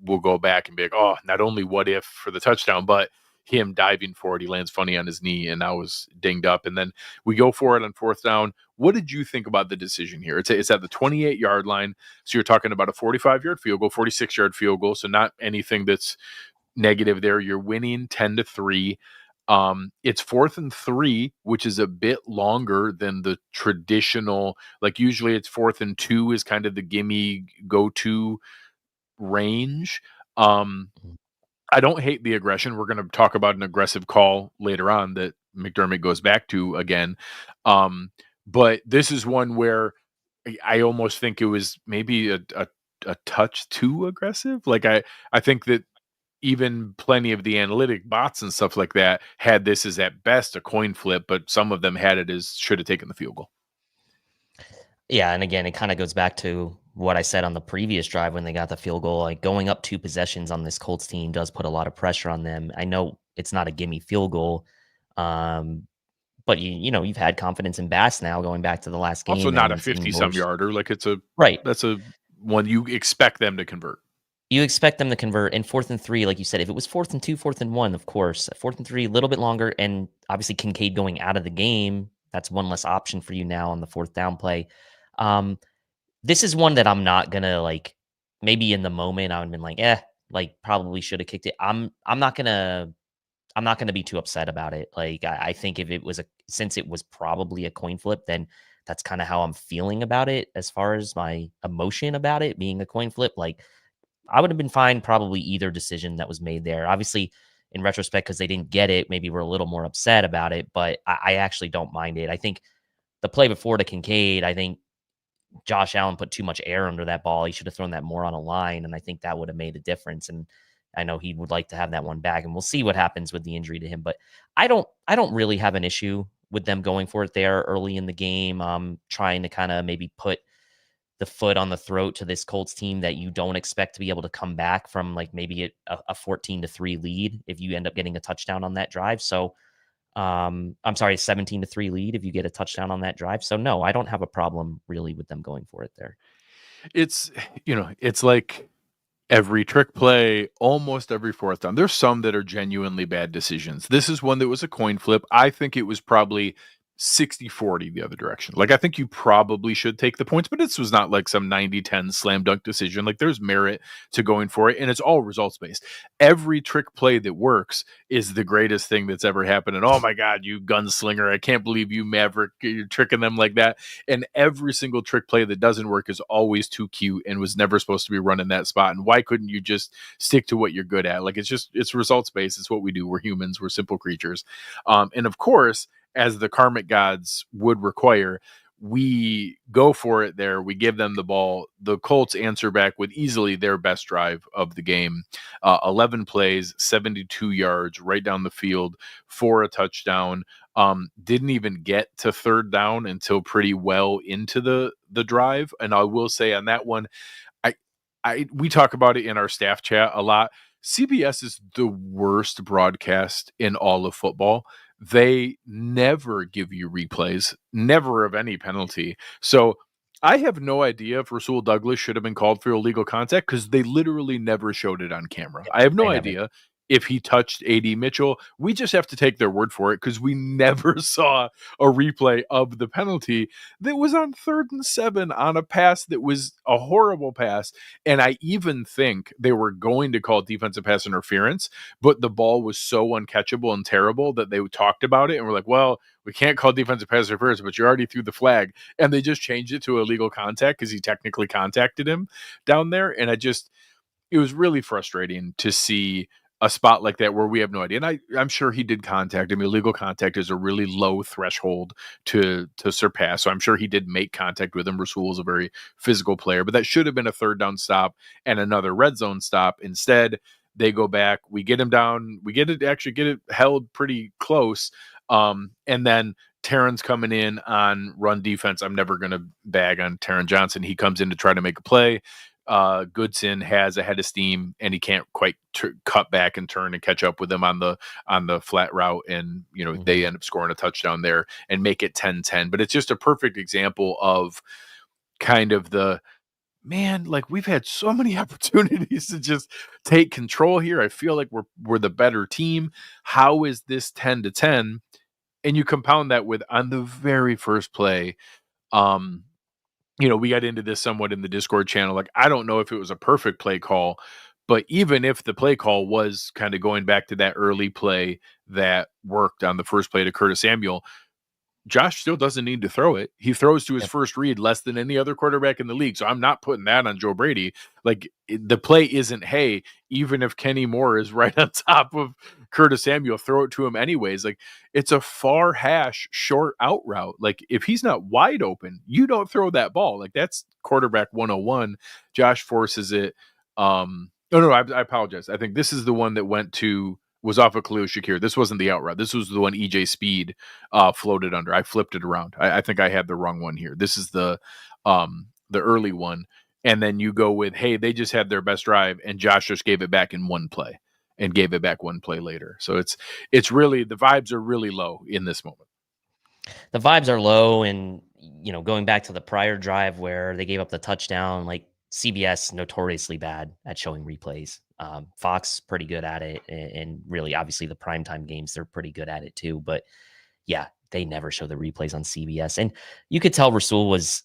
will go back and be like, oh, not only what if for the touchdown, but him diving for it. He lands funny on his knee and now was dinged up. And then we go for it on fourth down. What did you think about the decision here? It's at the 28-yard line. So you're talking about a 45-yard field goal, 46-yard field goal. So not anything that's negative there. You're winning 10-3. It's 4th and 3, which is a bit longer than the traditional. Like usually it's 4th and 2 is kind of the gimme go-to range. I don't hate the aggression. We're going to talk about an aggressive call later on that McDermott goes back to again. But this is one where I almost think it was maybe a touch too aggressive. Like I think that even plenty of the analytic bots and stuff like that had this as at best a coin flip, but some of them had it as should have taken the field goal. Yeah, and again, it kind of goes back to what I said on the previous drive when they got the field goal. Like going up 2 possessions on this Colts team does put a lot of pressure on them. I know it's not a gimme field goal, but you've had confidence in Bass now going back to the last game. Also not a 50-some yarder. Like right. That's a one you expect them to convert. You expect them to convert in 4th and 3, like you said. If it was 4th and 2, 4th and 1, of course. 4th and 3, a little bit longer, and obviously Kincaid going out of the game, that's one less option for you now on the 4th down play. This is one that I'm not gonna maybe in the moment I would have been probably should have kicked it. I'm not gonna be too upset about it. I think if it was since it was probably a coin flip, then that's kind of how I'm feeling about it as far as my emotion about it being a coin flip. I would have been fine probably either decision that was made there. Obviously, in retrospect, because they didn't get it, maybe we're a little more upset about it, but I actually don't mind it. I think the play before to Kincaid, I think Josh Allen put too much air under that ball. He should have thrown that more on a line, and I think that would have made a difference. And I know he would like to have that one back, and we'll see what happens with the injury to him. But I don't really have an issue with them going for it there early in the game. Trying to kind of maybe put the foot on the throat to this Colts team that you don't expect to be able to come back from maybe a 14-3 lead if you end up getting a touchdown on that drive. So I'm sorry, 17-3 lead if you get a touchdown on that drive. So no, I don't have a problem really with them going for it there. It's it's like Every trick play, almost every fourth down. There's some that are genuinely bad decisions. This is one that was a coin flip. I think it was probably 60-40 the other direction. Like, I think you probably should take the points, but this was not like some 90-10 slam dunk decision. Like, there's merit to going for it, and it's all results based. Every trick play that works is the greatest thing that's ever happened. And oh my God, you gunslinger, I can't believe you maverick, you're tricking them like that. And every single trick play that doesn't work is always too cute and was never supposed to be run in that spot. And why couldn't you just stick to what you're good at? Like, it's results based. It's what we do. We're humans. We're simple creatures. And of course, as the karmic gods would require, we go for it there. We give them the ball. The Colts answer back with easily their best drive of the game. 11 plays, 72 yards right down the field for a touchdown. Didn't even get to third down until pretty well into the drive. And I will say on that one, we talk about it in our staff chat a lot. CBS is the worst broadcast in all of football. They never give you replays, never of any penalty. So I have no idea if Rasul Douglas should have been called for illegal contact because they literally never showed it on camera. I have no idea if he touched A.D. Mitchell. We just have to take their word for it because we never saw a replay of the penalty that was on 3rd and 7 on a pass that was a horrible pass. And I even think they were going to call defensive pass interference, but the ball was so uncatchable and terrible that they talked about it and were like, well, we can't call defensive pass interference, but you already threw the flag. And they just changed it to illegal contact because he technically contacted him down there. And it was really frustrating to see a spot like that where we have no idea. And I'm sure he did contact him. Illegal contact is a really low threshold to surpass. So I'm sure he did make contact with him. Rasul is a very physical player, but that should have been a third down stop and another red zone stop. Instead, they go back. We get him down. We get it held pretty close. And then Taron's coming in on run defense. I'm never going to bag on Taron Johnson. He comes in to try to make a play. Goodson has a head of steam and he can't quite cut back and turn and catch up with them on the flat route. And, they end up scoring a touchdown there and make it 10-10. But it's just a perfect example of kind of like we've had so many opportunities to just take control here. I feel like we're the better team. How is this 10-10? And you compound that with on the very first play, we got into this somewhat in the Discord channel. Like, I don't know if it was a perfect play call, but even if the play call was kind of going back to that early play that worked on the first play to Curtis Samuel, Josh still doesn't need to throw it. He throws to his first read less than any other quarterback in the league. So I'm not putting that on Joe Brady. Like, the play isn't, hey, even if Kenny Moore is right on top of Curtis Samuel, throw it to him anyways. Like, it's a far hash short out route. Like, if he's not wide open, you don't throw that ball. Like, that's quarterback 101. Josh forces it. No, I apologize. I think this is the one that was off of Khalil Shakir. This wasn't the out route. This was the one EJ Speed floated under. I flipped it around. I think I had the wrong one here. This is the early one. And then you go with, hey, they just had their best drive, and Josh just gave it back in one play and gave it back one play later. So it's really, the vibes are really low in this moment. The vibes are low, and going back to the prior drive where they gave up the touchdown, like CBS notoriously bad at showing replays. Fox pretty good at it, and really, obviously, the primetime games they're pretty good at it too. But yeah, they never show the replays on CBS, and you could tell Rasul was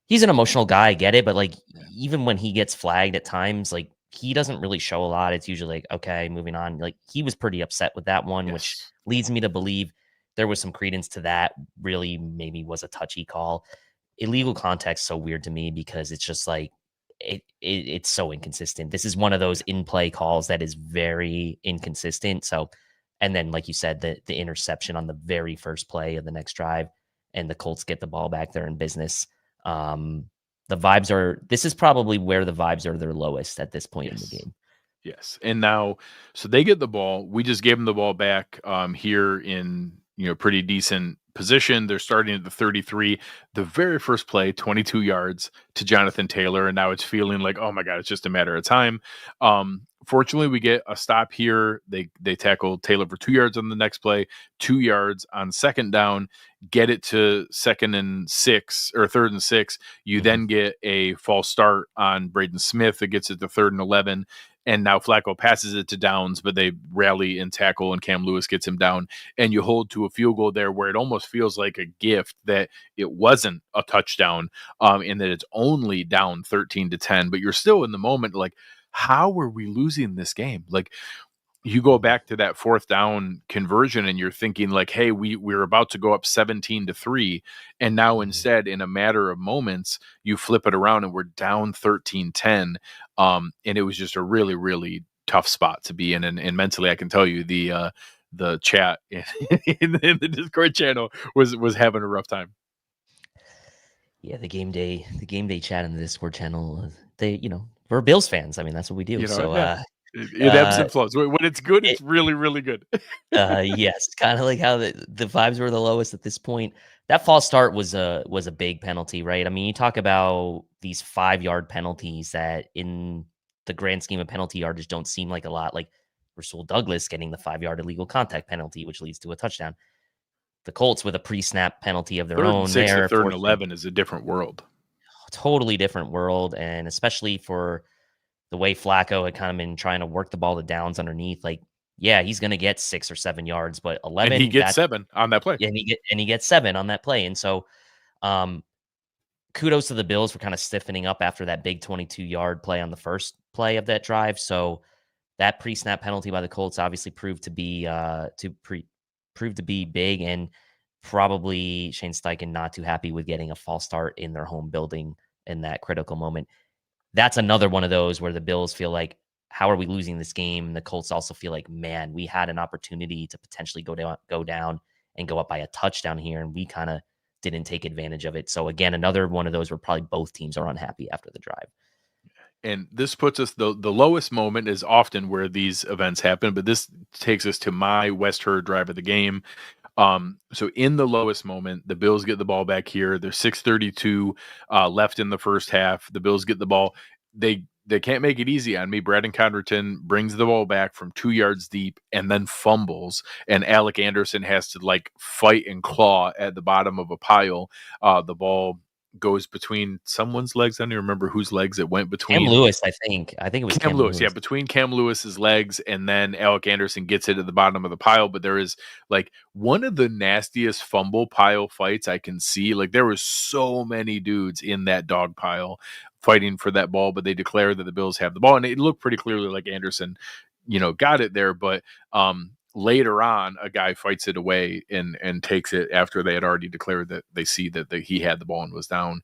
he's an emotional guy. I get it, but like even when he gets flagged at times, like he doesn't really show a lot. It's usually like, okay, moving on. Like he was pretty upset with that one, which leads me to believe there was some credence to that. Really, maybe was a touchy call. Illegal contact so weird to me because it's just like it's so inconsistent. This is one of those in-play calls that is very inconsistent. So, and then like you said, the interception on the very first play of the next drive, and the Colts get the ball back there in business. The vibes are. This is probably where the vibes are their lowest at this point in the game. Yes, and now so they get the ball. We just gave them the ball back here in pretty decent position. They're starting at the 33. The very first play, 22 yards to Jonathan Taylor, and now it's feeling like, oh my God, it's just a matter of time. fortunately, we get a stop here. They tackle Taylor for 2 yards on the next play, 2 yards on second down, get it to third and 6. You then get a false start on Braden Smith that gets it to 3rd and 11. And now Flacco passes it to Downs, but they rally and tackle, and Cam Lewis gets him down. And you hold to a field goal there where it almost feels like a gift that it wasn't a touchdown, and that it's only down 13-10. But you're still in the moment like, how are we losing this game? Like, you go back to that 4th down conversion and you're thinking like, hey, we're about to go up 17-3. And now instead, in a matter of moments, you flip it around and we're down 13-10. And it was just a really, really tough spot to be in. And mentally, I can tell you the chat in the Discord channel was having a rough time. Yeah, the game day chat in the Discord channel, we're Bills fans. I mean, that's what we do. It ebbs and flows. When it's good, it's really, really good. Yes, kind of like how the vibes were the lowest at this point. That false start was a big penalty, right? I mean, you talk about these 5-yard penalties that in the grand scheme of penalty yardage don't seem like a lot. Like Rasul Douglas getting the 5-yard illegal contact penalty, which leads to a touchdown. The Colts with a pre-snap penalty of their own. 6 to 3rd and 11 is a different world. Totally different world, and especially for the way Flacco had kind of been trying to work the ball to Downs underneath. Like, yeah, he's going to get 6 or 7 yards, but 11. And he gets 7 on that play. Yeah, and he gets 7 on that play. And so, kudos to the Bills for kind of stiffening up after that big 22-yard play on the first play of that drive. So that pre-snap penalty by the Colts obviously proved to be big, and probably Shane Steichen not too happy with getting a false start in their home building in that critical moment. That's another one of those where the Bills feel like, how are we losing this game? The Colts also feel like, man, we had an opportunity to potentially go down and go up by a touchdown here, and we kind of didn't take advantage of it. So again, another one of those where probably both teams are unhappy after the drive. And this puts us, the lowest moment is often where these events happen, but this takes us to my Herr Drive of the game. So in the lowest moment, the Bills get the ball back here. There's 6:32 left in the first half. The Bills get the ball. They can't make it easy on me. Braden Condriton brings the ball back from 2 yards deep and then fumbles. And Alec Anderson has to like fight and claw at the bottom of a pile. The ball goes between someone's legs. I don't even remember whose legs it went between. Cam Lewis, I think it was Cam Lewis. Yeah, between Cam Lewis's legs, and then Alec Anderson gets it at the bottom of the pile. But there is like one of the nastiest fumble pile fights I can see. Like, there was so many dudes in that dog pile fighting for that ball, but they declare that the Bills have the ball, and it looked pretty clearly like Anderson, got it there. But later on, a guy fights it away and takes it after they had already declared that they see that he had the ball and was down.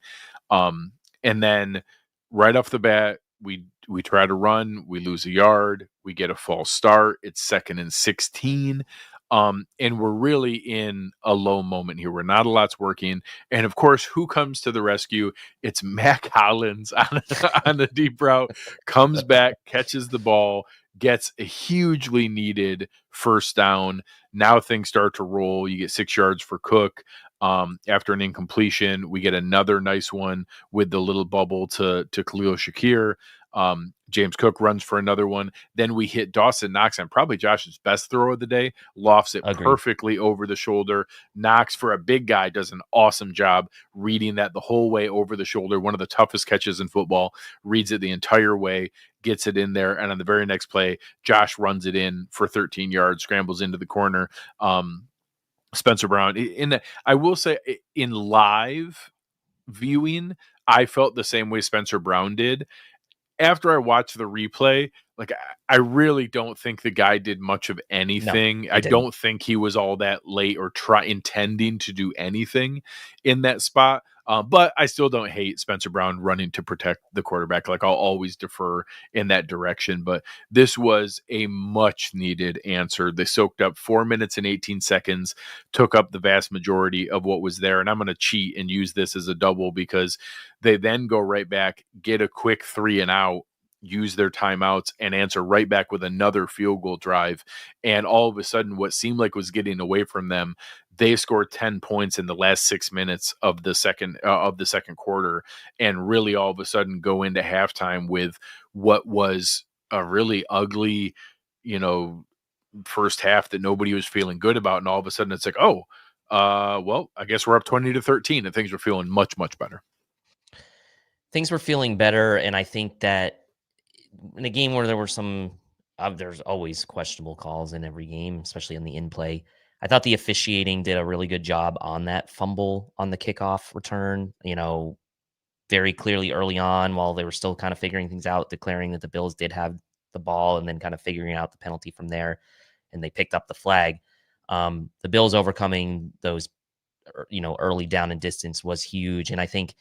And then right off the bat, we try to run, we lose a yard, we get a false start. It's 2nd and 16. And we're really in a low moment here where not a lot's working. And of course, who comes to the rescue? It's Mac Hollins on the deep route, comes back, catches the ball, gets a hugely needed first down. Now things start to roll. You get 6 yards for Cook. After an incompletion, we get another nice one with the little bubble to Khalil Shakir. James Cook runs for another one. Then we hit Dawson Knox on probably Josh's best throw of the day. Lofts it perfectly over the shoulder. Knox, for a big guy, does an awesome job reading that the whole way over the shoulder. One of the toughest catches in football. Reads it the entire way, gets it in there, and on the very next play, Josh runs it in for 13 yards, scrambles into the corner. Spencer Brown. I will say, in live viewing, I felt the same way Spencer Brown did. After I watched the replay, like, I really don't think the guy did much of anything. No, I don't think he was all that late or intending to do anything in that spot. But I still don't hate Spencer Brown running to protect the quarterback. Like, I'll always defer in that direction. But this was a much needed answer. They soaked up 4 minutes and 18 seconds, took up the vast majority of what was there. And I'm going to cheat and use this as a double, because they then go right back, get a quick 3 and out, use their timeouts, and answer right back with another field goal drive. And all of a sudden, what seemed like was getting away from them, they scored 10 points in the last 6 minutes of the second quarter, and really all of a sudden go into halftime with what was a really ugly, first half that nobody was feeling good about, and all of a sudden it's like, oh, well, I guess we're up 20-13, and things were feeling much, much better. Things were feeling better, and I think that in a game where there were some, there's always questionable calls in every game, especially in the in play. I thought the officiating did a really good job on that fumble on the kickoff return. Very clearly early on, while they were still kind of figuring things out, declaring that the Bills did have the ball, and then kind of figuring out the penalty from there, and they picked up the flag. The Bills overcoming those, early down and distance was huge, and I think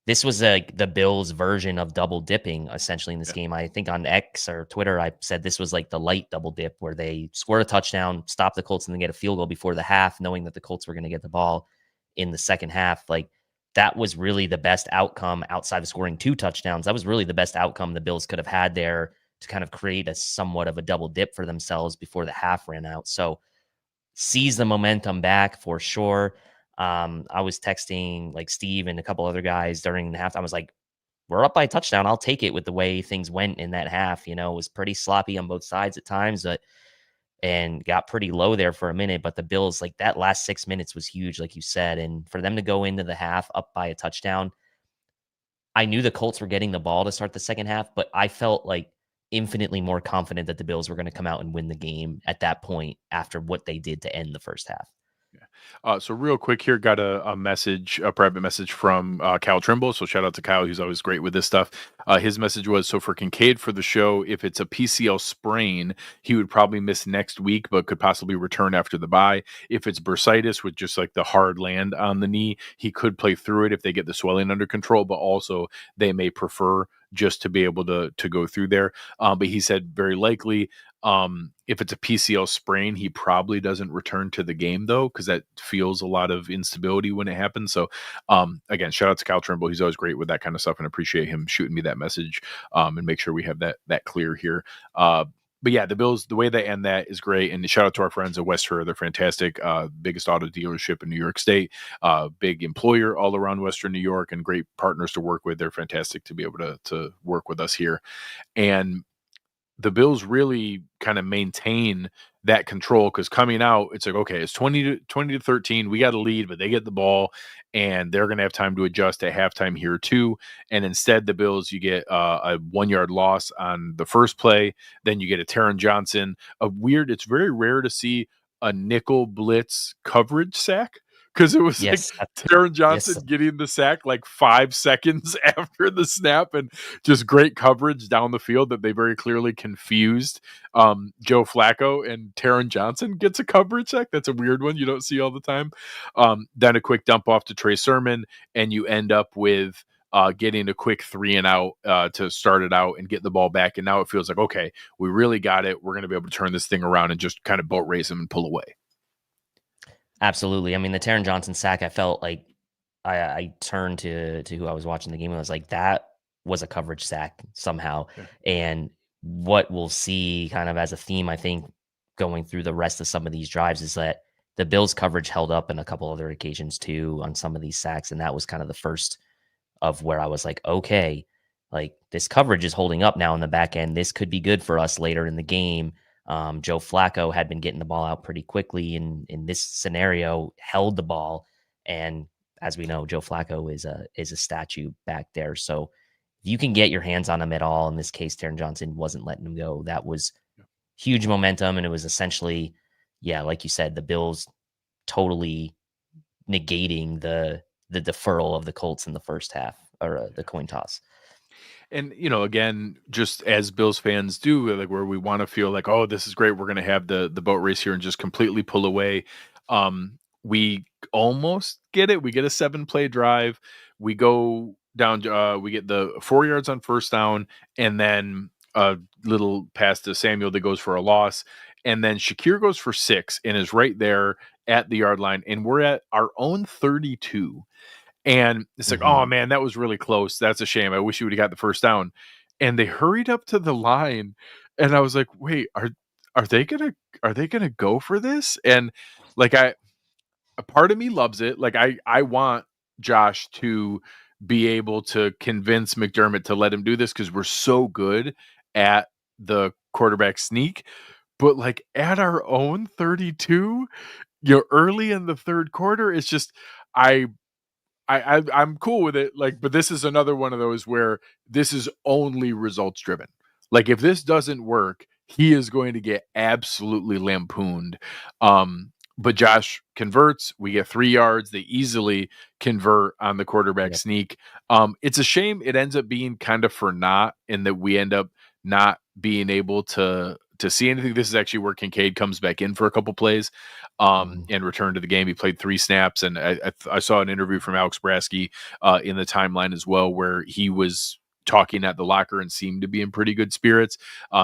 this was the Bills' version of double dipping essentially in this Yeah. game. I think on X or Twitter, I said this was like the light double dip where they scored a touchdown, stop the Colts, and then get a field goal before the half, knowing that the Colts were going to get the ball in the second half. Like, that was really the best outcome outside of scoring 2 touchdowns. That was really the best outcome the Bills could have had there to kind of create a somewhat of a double dip for themselves before the half ran out. So seize the momentum back for sure. I was texting like Steve and a couple other guys during the half. I was like, we're up by a touchdown. I'll take it with the way things went in that half. It was pretty sloppy on both sides at times, and got pretty low there for a minute. But the Bills, like, that last 6 minutes was huge, like you said. And for them to go into the half up by a touchdown, I knew the Colts were getting the ball to start the second half, but I felt like infinitely more confident that the Bills were going to come out and win the game at that point after what they did to end the first half. Yeah. So real quick here, got a private message from Kyle Trimble. So shout out to Kyle. He's always great with this stuff. His message was, so for Kincaid for the show, if it's a PCL sprain, he would probably miss next week, but could possibly return after the bye. If it's bursitis with just like the hard land on the knee, he could play through it if they get the swelling under control, but also they may prefer just to be able to go through there. But he said very likely, if it's a PCL sprain, he probably doesn't return to the game though, because that feels a lot of instability when it happens. So, again, shout out to Kyle Trimble. He's always great with that kind of stuff, and appreciate him shooting me that message, and make sure we have that clear here. But yeah, the Bills, the way they end that is great. And shout out to our friends at West Her. They're fantastic. Biggest auto dealership in New York State, big employer all around Western New York, and great partners to work with. They're fantastic to be able to work with us here. And the Bills really kind of maintain that control, because coming out, it's like, okay, it's 20-13. We got a lead, but they get the ball, and they're going to have time to adjust at halftime here too. And instead, the Bills, you get a 1-yard loss on the first play. Then you get a Taron Johnson. It's very rare to see a nickel blitz coverage sack, because it was like Yes. Taron Johnson Yes. getting the sack like 5 seconds after the snap, and just great coverage down the field that they very clearly confused Joe Flacco, and Taron Johnson gets a coverage sack. That's a weird one you don't see all the time. Then a quick dump off to Trey Sermon, and you end up with getting a quick 3 and out to start it out and get the ball back. And now it feels like, okay, we really got it. We're going to be able to turn this thing around and just kind of boat race them and pull away. Absolutely. I mean, the Taron Johnson sack, I felt like I turned to who I was watching the game, and I was like, that was a coverage sack somehow. Yeah. And what we'll see kind of as a theme, I think, going through the rest of some of these drives is that the Bills coverage held up in a couple other occasions too on some of these sacks. And that was kind of the first of where I was like, okay, like, this coverage is holding up now in the back end. This could be good for us later in the game. Joe Flacco had been getting the ball out pretty quickly, and in this scenario held the ball. And as we know, Joe Flacco is a statue back there. So if you can get your hands on him at all, in this case, Taron Johnson wasn't letting him go. That was huge momentum. And it was essentially, yeah, like you said, the Bills totally negating the deferral of the Colts in the first half, or the coin toss. And, again, just as Bills fans do, like, where we want to feel like, oh, this is great, we're going to have the boat race here and just completely pull away. We almost get it. We get a 7-play drive. We go down. We get the 4 yards on first down, and then a little pass to Samuel that goes for a loss. And then Shakir goes for 6 and is right there at the yard line. And we're at our own 32. And it's like, oh man, that was really close. That's a shame. I wish you would have got the first down. And they hurried up to the line, and I was like, wait, are they gonna go for this? And like, a part of me loves it. Like, I want Josh to be able to convince McDermott to let him do this, because we're so good at the quarterback sneak, but like at our own 32, early in the third quarter, it's just I I'm cool with it. Like, but this is another one of those where this is only results driven. Like, if this doesn't work, he is going to get absolutely lampooned. But Josh converts. We get 3 yards. They easily convert on the quarterback sneak. It's a shame it ends up being kind of for naught, in that we end up not being able to see anything. This is actually where Kincaid comes back in for a couple plays and returned to the game. He played 3 snaps, and I saw an interview from Alex Brasky in the timeline as well, where he was talking at the locker and seemed to be in pretty good spirits.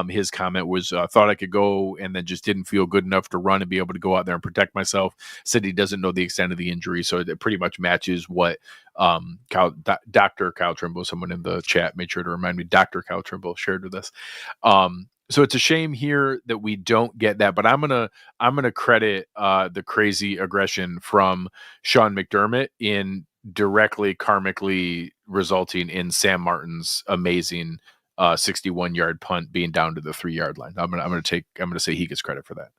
His comment was, thought I could go, and then just didn't feel good enough to run and be able to go out there and protect myself. Said he doesn't know the extent of the injury, so it pretty much matches what Dr. Kyle Trimble, someone in the chat made sure to remind me, Dr. Kyle Trimble shared with us. So it's a shame here that we don't get that, but I'm gonna credit the crazy aggression from Sean McDermott in directly karmically resulting in Sam Martin's amazing 61-yard punt being down to the 3-yard line. I'm gonna say he gets credit for that.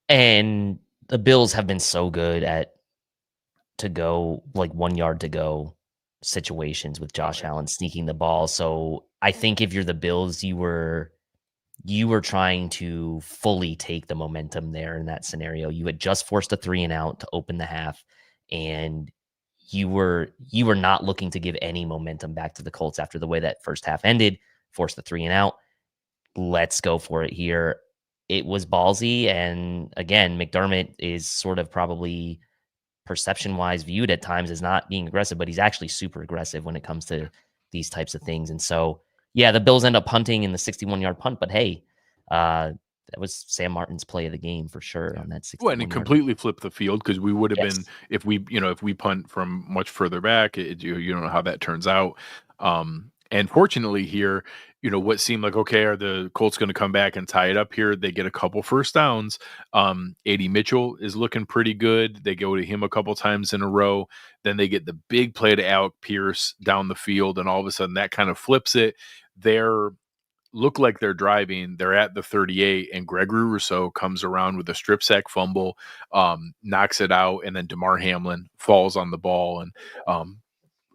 And the Bills have been so good at to go, like 1 yard to go situations with Josh Allen sneaking the ball. So I think if you're the Bills, you were trying to fully take the momentum there in that scenario. You had just forced a 3 and out to open the half, and you were not looking to give any momentum back to the Colts after the way that first half ended. Forced the 3 and out. Let's go for it here. It was ballsy, and again, McDermott is sort of probably perception-wise viewed at times as not being aggressive, but he's actually super aggressive when it comes to these types of things. And so, yeah, the Bills end up punting in the 61-yard punt, but hey, that was Sam Martin's play of the game for sure on that 61-yard. Well, and it completely flipped the field, because we would have been, if we punt from much further back, you don't know how that turns out. And fortunately here, what seemed like, okay, are the Colts going to come back and tie it up here? They get a couple first downs. A.D. Mitchell is looking pretty good. They go to him a couple times in a row. Then they get the big play to Alec Pierce down the field, and all of a sudden that kind of flips it. Look like they're driving. They're at the 38, and Gregory Rousseau comes around with a strip sack fumble, knocks it out, and then Damar Hamlin falls on the ball and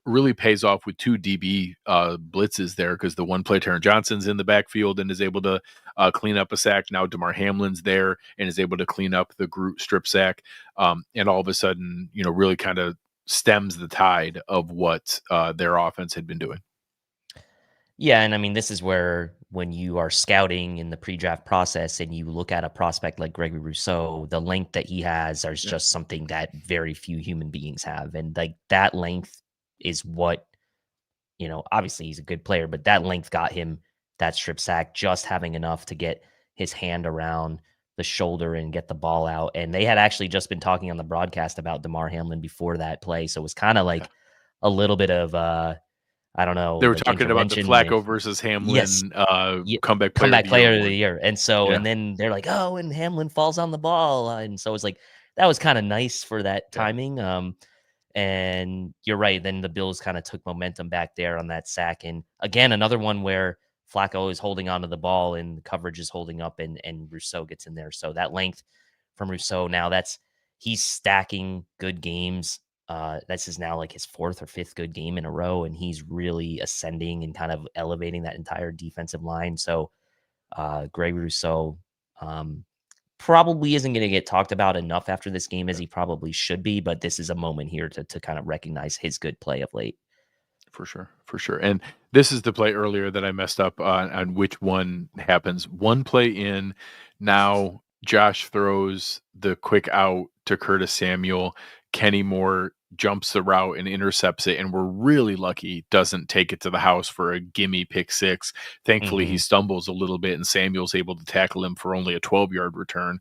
really pays off with 2 DB blitzes there, because the one play Taron Johnson's in the backfield and is able to clean up a sack. Now Damar Hamlin's there and is able to clean up the Groot strip sack, and all of a sudden, really kind of stems the tide of what their offense had been doing. Yeah, and I mean, this is where when you are scouting in the pre-draft process and you look at a prospect like Gregory Rousseau, the length that he has is just something that very few human beings have. And like that length is what, obviously he's a good player, but that length got him that strip sack, just having enough to get his hand around the shoulder and get the ball out. And they had actually just been talking on the broadcast about Damar Hamlin before that play. So it was kind of like a little bit of, I don't know. They were talking about the Flacco versus Hamlin comeback player of the year. And so, and then they're like, oh, and Hamlin falls on the ball. And so it's like, that was kind of nice for that timing. And you're right. Then the Bills kind of took momentum back there on that sack. And again, another one where Flacco is holding onto the ball and the coverage is holding up, and Rousseau gets in there. So that length from Rousseau, now he's stacking good games. This is now like his 4th or 5th good game in a row, and he's really ascending and kind of elevating that entire defensive line. So Greg Rousseau probably isn't going to get talked about enough after this game as he probably should be, but this is a moment here to kind of recognize his good play of late. For sure. And this is the play earlier that I messed up on which one happens. One play in, now Josh throws the quick out to Curtis Samuel. Kenny Moore jumps the route and intercepts it, and we're really lucky doesn't take it to the house for a gimme pick 6. Thankfully, he stumbles a little bit, and Samuel's able to tackle him for only a 12-yard return,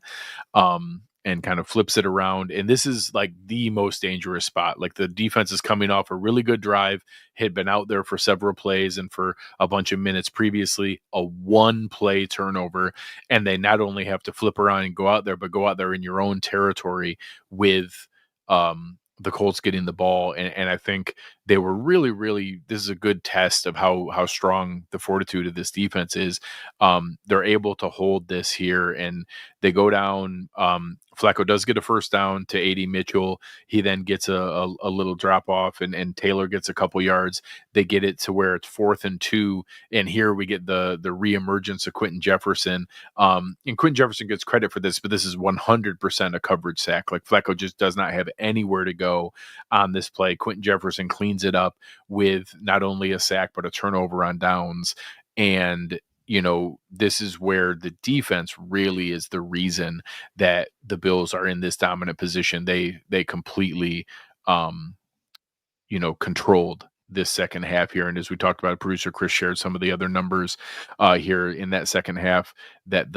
and kind of flips it around. And this is like the most dangerous spot. Like, the defense is coming off a really good drive, had been out there for several plays and for a bunch of minutes previously, a 1-play turnover, and they not only have to flip around and go out there, but go out there in your own territory with the Colts getting the ball. And I think they were really, really, this is a good test of how strong the fortitude of this defense is. They're able to hold this here, and they go down. Flacco does get a first down to AD Mitchell. He then gets a little drop off, and Taylor gets a couple yards. They get it to where it's 4th and 2, and here we get the reemergence of Quentin Jefferson. And Quentin Jefferson gets credit for this, but this is 100% a coverage sack. Like, Flacco just does not have anywhere to go on this play. Quentin Jefferson cleans it up with not only a sack but a turnover on downs. And this is where the defense really is the reason that the Bills are in this dominant position. They completely controlled this second half here. And as we talked about, producer Chris shared some of the other numbers here in that second half, that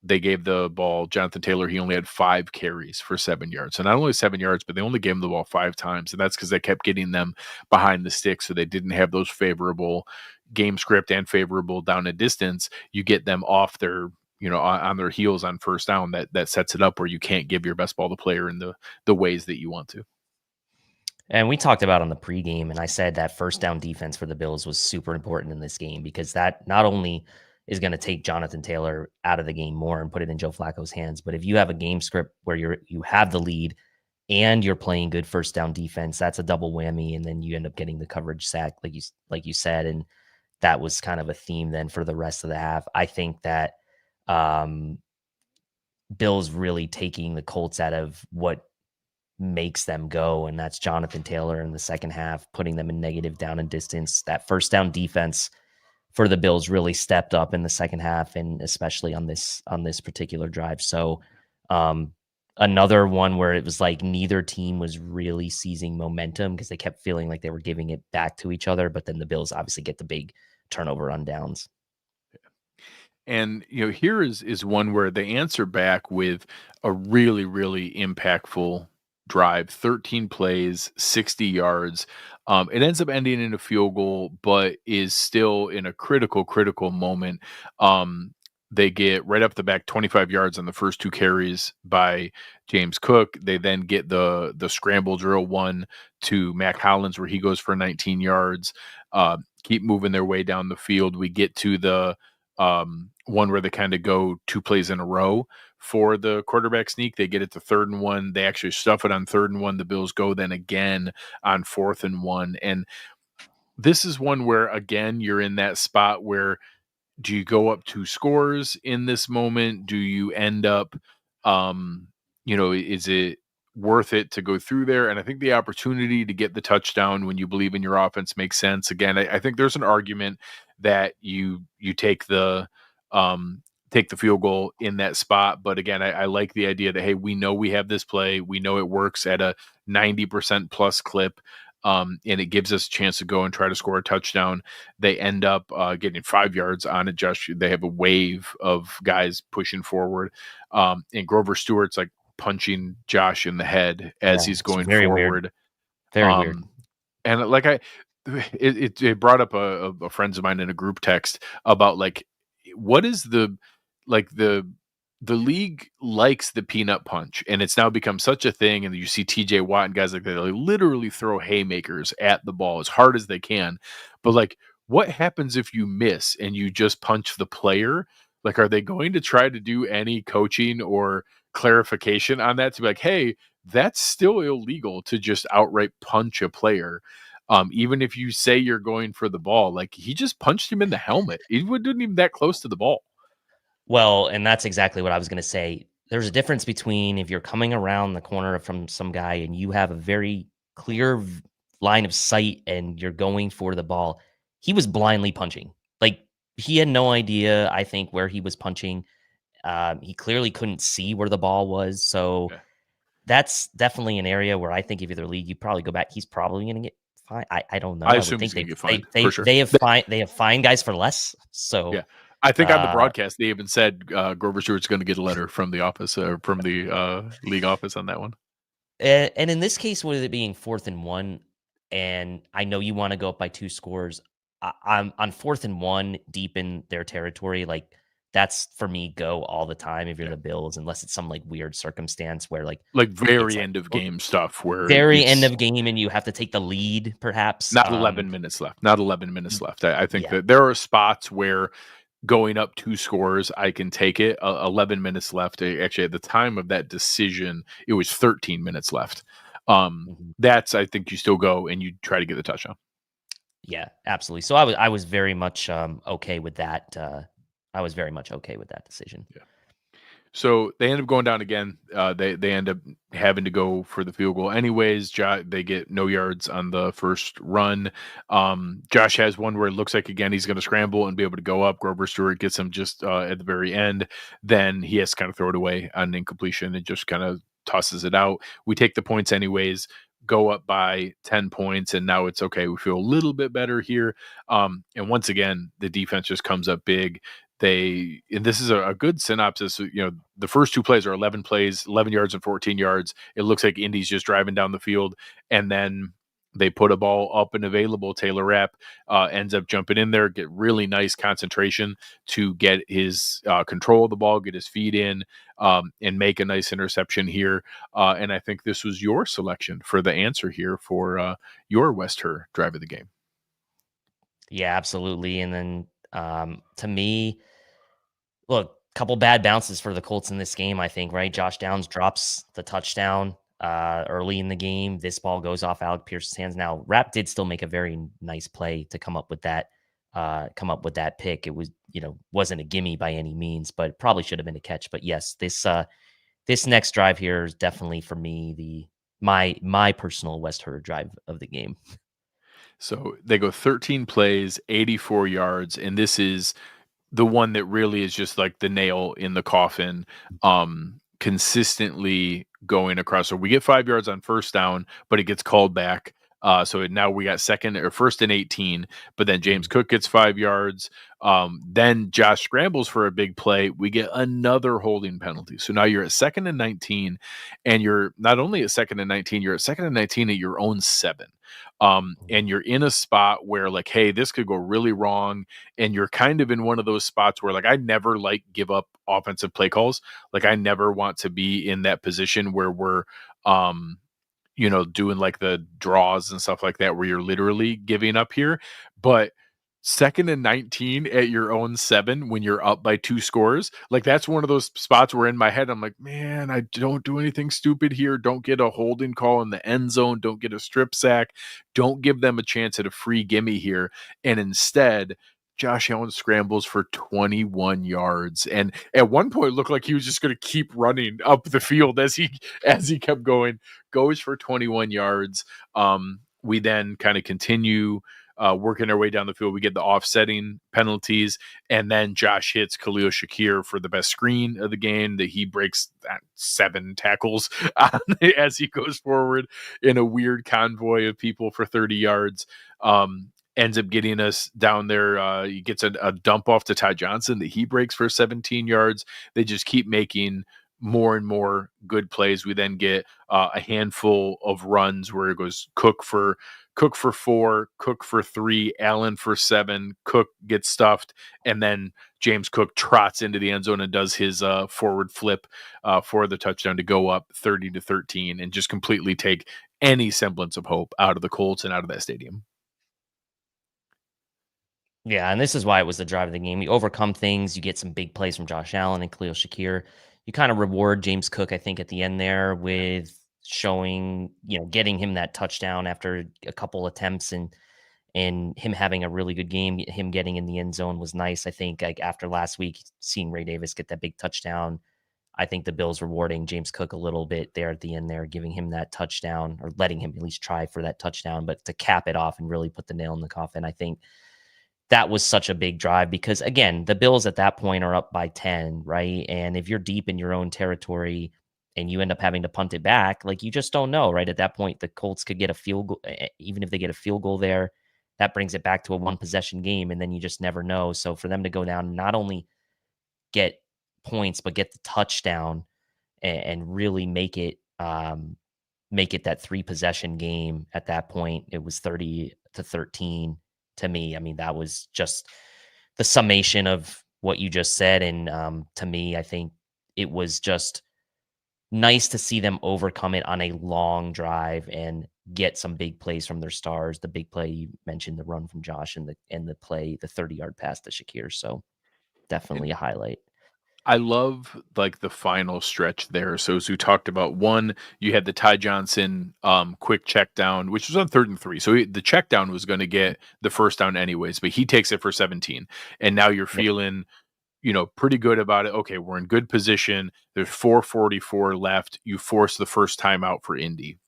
they gave the ball, Jonathan Taylor, he only had 5 carries for 7 yards. And not only 7 yards, but they only gave him the ball 5 times. And that's because they kept getting them behind the sticks, so they didn't have those favorable game script and favorable down and distance. You get them off their, on their heels on first down. That sets it up where you can't give your best ball to player in the ways that you want to. And we talked about on the pregame, and I said that first down defense for the Bills was super important in this game, because that not only is going to take Jonathan Taylor out of the game more and put it in Joe Flacco's hands, but if you have a game script where you have the lead and you're playing good first down defense, that's a double whammy, and then you end up getting the coverage sack, like you said, and that was kind of a theme then for the rest of the half. I think that Bills really taking the Colts out of what makes them go, and that's Jonathan Taylor in the second half, putting them in negative down and distance. That first down defense for the Bills really stepped up in the second half, and especially on this particular drive. So another one where it was like neither team was really seizing momentum, because they kept feeling like they were giving it back to each other, but then the Bills obviously get the big turnover on downs. And here is one where they answer back with a really, really impactful drive. 13 plays, 60 yards. It ends up ending in a field goal, but is still in a critical moment. They get right up the back 25 yards on the first 2 carries by James Cook. They then get the scramble drill one to Mac Hollins, where he goes for 19 yards. Keep moving their way down the field. We get to the one where they kind of go 2 plays in a row for the quarterback sneak. They get it to 3rd and 1. They actually stuff it on 3rd and 1. The Bills go then again on 4th and 1. And this is one where, again, you're in that spot where, do you go up 2 scores in this moment? Do you end up, is it worth it to go through there? And I think the opportunity to get the touchdown when you believe in your offense makes sense. Again, I think there's an argument that you take the field goal in that spot. But again, I like the idea that, hey, we know we have this play. We know it works at a 90% plus clip. And it gives us a chance to go and try to score a touchdown. They end up getting 5 yards on it. They have a wave of guys pushing forward. And Grover Stewart's like punching Josh in the head as he's going very forward. Weird. Very weird. And like it brought up a friends of mine in a group text about like, what is the league likes the peanut punch, and it's now become such a thing. And you see TJ Watt and guys like that, they literally throw haymakers at the ball as hard as they can. But like, what happens if you miss and you just punch the player? Like, are they going to try to do any coaching or clarification on that to be like, hey, that's still illegal to just outright punch a player? Even if you say you're going for the ball, like, he just punched him in the helmet. He wasn't even that close to the ball. Well, and that's exactly what I was going to say. There's a difference between if you're coming around the corner from some guy and you have a very clear line of sight and you're going for the ball. He was blindly punching. Like, he had no idea, I think, where he was punching. He clearly couldn't see where the ball was. So that's definitely an area where I think if you're the league, you probably go back. He's probably going to get fined. I don't know. I would assume think he's going to get fined, for sure. they have fined guys for less. So yeah. I think on the broadcast, they even said Grover Stewart's going to get a letter from the office or from the league office on that one. And in this case, with it being 4th and 1, and I know you want to go up by 2 scores, I'm on 4th and 1 deep in their territory. Like, that's for me go all the time if you're the Bills, unless it's some like weird circumstance where like it's very like end of game stuff where very end it's of game and you have to take the lead, perhaps. not 11 minutes left. Not 11 minutes left. I think Yeah. that there are spots where going up 2 scores, I can take it. 11 minutes left. Actually, at the time of that decision, it was 13 minutes left. That's, I think you still go and you try to get the touchdown. Yeah, absolutely. So I was very much okay with that. I was very much okay with that decision. Yeah. So they end up going down again. They end up having to go for the field goal anyways. They get no yards on the first run. Josh has one where it looks like again he's going to scramble and be able to go up. Grover Stewart gets him just at the very end. Then he has to kind of throw it away on an incompletion and just kind of tosses it out. We take the points anyways. Go up by 10 points, and now it's okay. We feel a little bit better here. And once again, the defense just comes up big. And this is a good synopsis. The first 2 plays are 11 plays, 11 yards and 14 yards. It looks like Indy's just driving down the field, and then they put a ball up and available. Taylor Rapp ends up jumping in there, get really nice concentration to get his control of the ball, get his feet in, and make a nice interception here. And I think this was your selection for the answer here for your West Herr drive of the game. Yeah, absolutely. And then to me, look, couple bad bounces for the Colts in this game, I think, right? Josh Downs drops the touchdown early in the game. This ball goes off Alec Pierce's hands. Now, Rapp did still make a very nice play to come up with that pick. It was, wasn't a gimme by any means, but probably should have been a catch. But yes, this next drive here is definitely for me my personal West Herr drive of the game. So they go 13 plays, 84 yards, and this is the one that really is just like the nail in the coffin, consistently going across. So we get 5 yards on first down, but it gets called back. So now we got first and 18, but then James Cook gets 5 yards. Then Josh scrambles for a big play. We get another holding penalty. So now you're at 2nd and 19, and you're not only at 2nd and 19, you're at 2nd and 19 at your own 7. And you're in a spot where like, hey, this could go really wrong. And you're kind of in one of those spots where like, I never like give up offensive play calls. Like I never want to be in that position where we're, doing like the draws and stuff like that, where you're literally giving up here. But 2nd and 19 at your own 7 when you're up by 2 scores, like that's one of those spots where in my head I'm like, man, I don't do anything stupid here. Don't get a holding call in the end zone. Don't get a strip sack. Don't give them a chance at a free gimme here. And instead, Josh Allen scrambles for 21 yards, and at one point it looked like he was just going to keep running up the field as he kept going. Goes for 21 yards. We then kind of continue working our way down the field. We get the offsetting penalties, and then Josh hits Khalil Shakir for the best screen of the game that he breaks 7 tackles as he goes forward in a weird convoy of people for 30 yards. Ends up getting us down there. He gets a dump off to Ty Johnson that he breaks for 17 yards. They just keep making more and more good plays. We then get a handful of runs where it goes Cook for 4, Cook for 3, Allen for 7. Cook gets stuffed, and then James Cook trots into the end zone and does his forward flip for the touchdown to go up 30-13 and just completely take any semblance of hope out of the Colts and out of that stadium. Yeah, and this is why it was the drive of the game. You overcome things. You get some big plays from Josh Allen and Khalil Shakir. You kind of reward James Cook, I think, at the end there with showing, getting him that touchdown after a couple attempts and him having a really good game. Him getting in the end zone was nice. I think like after last week, seeing Ray Davis get that big touchdown, I think the Bills rewarding James Cook a little bit there at the end there, giving him that touchdown or letting him at least try for that touchdown, but to cap it off and really put the nail in the coffin, I think that was such a big drive because, again, the Bills at that point are up by 10, right? And if you're deep in your own territory and you end up having to punt it back, like you just don't know, right? At that point, the Colts could get a field goal. Even if they get a field goal there, that brings it back to a one-possession game, and then you just never know. So for them to go down and not only get points, but get the touchdown and really make it that 3-possession game at that point, it was 30-13. To me, I mean, that was just the summation of what you just said. And to me, I think it was just nice to see them overcome it on a long drive and get some big plays from their stars. The big play you mentioned, the run from Josh, and the play, the 30-yard pass to Shakir. So definitely And a highlight. I love like the final stretch there. So as we talked about, one, you had the Ty Johnson quick check down, which was on 3rd and 3. So the check down was going to get the first down anyways, but he takes it for 17. And now you're Yep. feeling, pretty good about it. Okay, we're in good position. There's 4:44 left. You force the first timeout for Indy.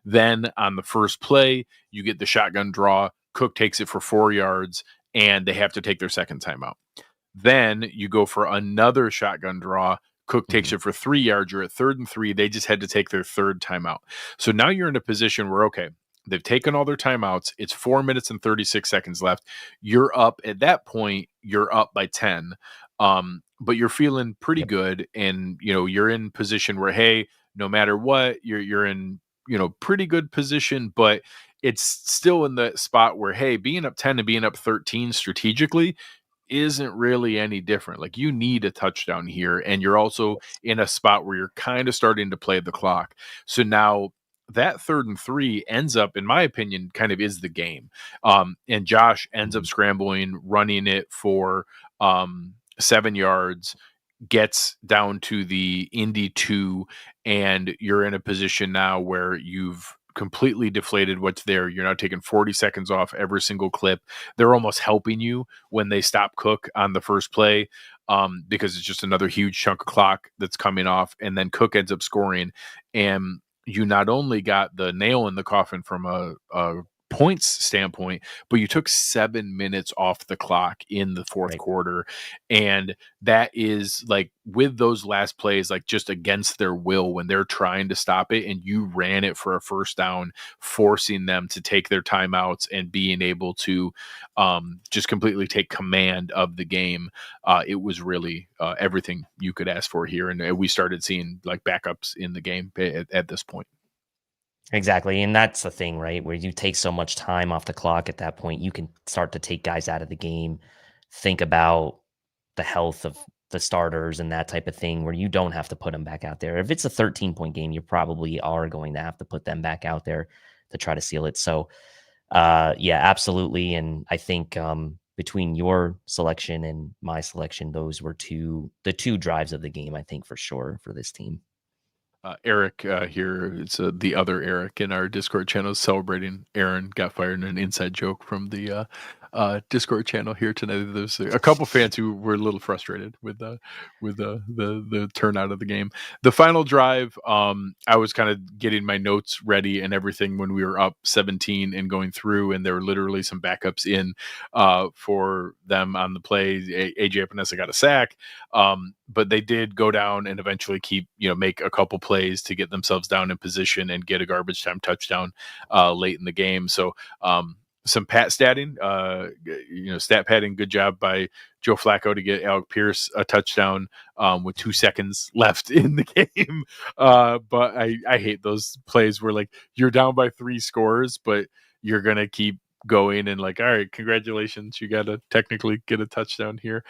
Then on the first play, you get the shotgun draw. Cook takes it for 4 yards, and they have to take their second timeout. Then you go for another shotgun draw. Cook takes Mhm. it for 3 yards. You're at 3rd and 3. They just had to take their third timeout. So now you're in a position where, okay, they've taken all their timeouts. It's 4 minutes and 36 seconds left. You're up at that point, you're up by 10. But you're feeling pretty Yep. good. And, you're in position where, hey, no matter what, you're in, pretty good position, but it's still in the spot where, hey, being up 10 and being up 13 strategically isn't really any different. Like you need a touchdown here, and you're also Yes. in a spot where you're kind of starting to play the clock. So now that 3rd and 3 ends up, in my opinion, kind of is the game. And Josh ends up Mhm. scrambling, running it for 7 yards, gets down to the Indy 2, and you're in a position now where you've completely deflated what's there. You're now taking 40 seconds off every single clip. They're almost helping you when they stop Cook on the first play, because it's just another huge chunk of clock that's coming off. And then Cook ends up scoring. And you not only got the nail in the coffin from a points standpoint, but you took 7 minutes off the clock in the fourth Right. quarter. And that is like with those last plays, like just against their will when they're trying to stop it, and you ran it for a first down, forcing them to take their timeouts and being able to just completely take command of the game. It was really everything you could ask for here. And we started seeing like backups in the game at this point. Exactly. And that's the thing, right? Where you take so much time off the clock at that point, you can start to take guys out of the game, think about the health of the starters and that type of thing, where you don't have to put them back out there. If it's a 13-point game, you probably are going to have to put them back out there to try to seal it. So, yeah, absolutely. And I think between your selection and my selection, those were the two drives of the game, I think, for sure, for this team. Eric here, it's the other Eric in our Discord channel is celebrating Aaron got fired in an inside joke from the Discord channel here tonight. There's a couple fans who were a little frustrated with the turnout of the game. The final drive, I was kind of getting my notes ready and everything when we were up 17 and going through, and there were literally some backups in for them on the play. AJ Epinesa got a sack. But they did go down and eventually make a couple plays to get themselves down in position and get a garbage time touchdown late in the game. So some stat padding, good job by Joe Flacco to get Alec Pierce a touchdown with 2 seconds left in the game. But I hate those plays where like you're down by 3 scores, but you're going to keep going and like, all right, congratulations, you got to technically get a touchdown here.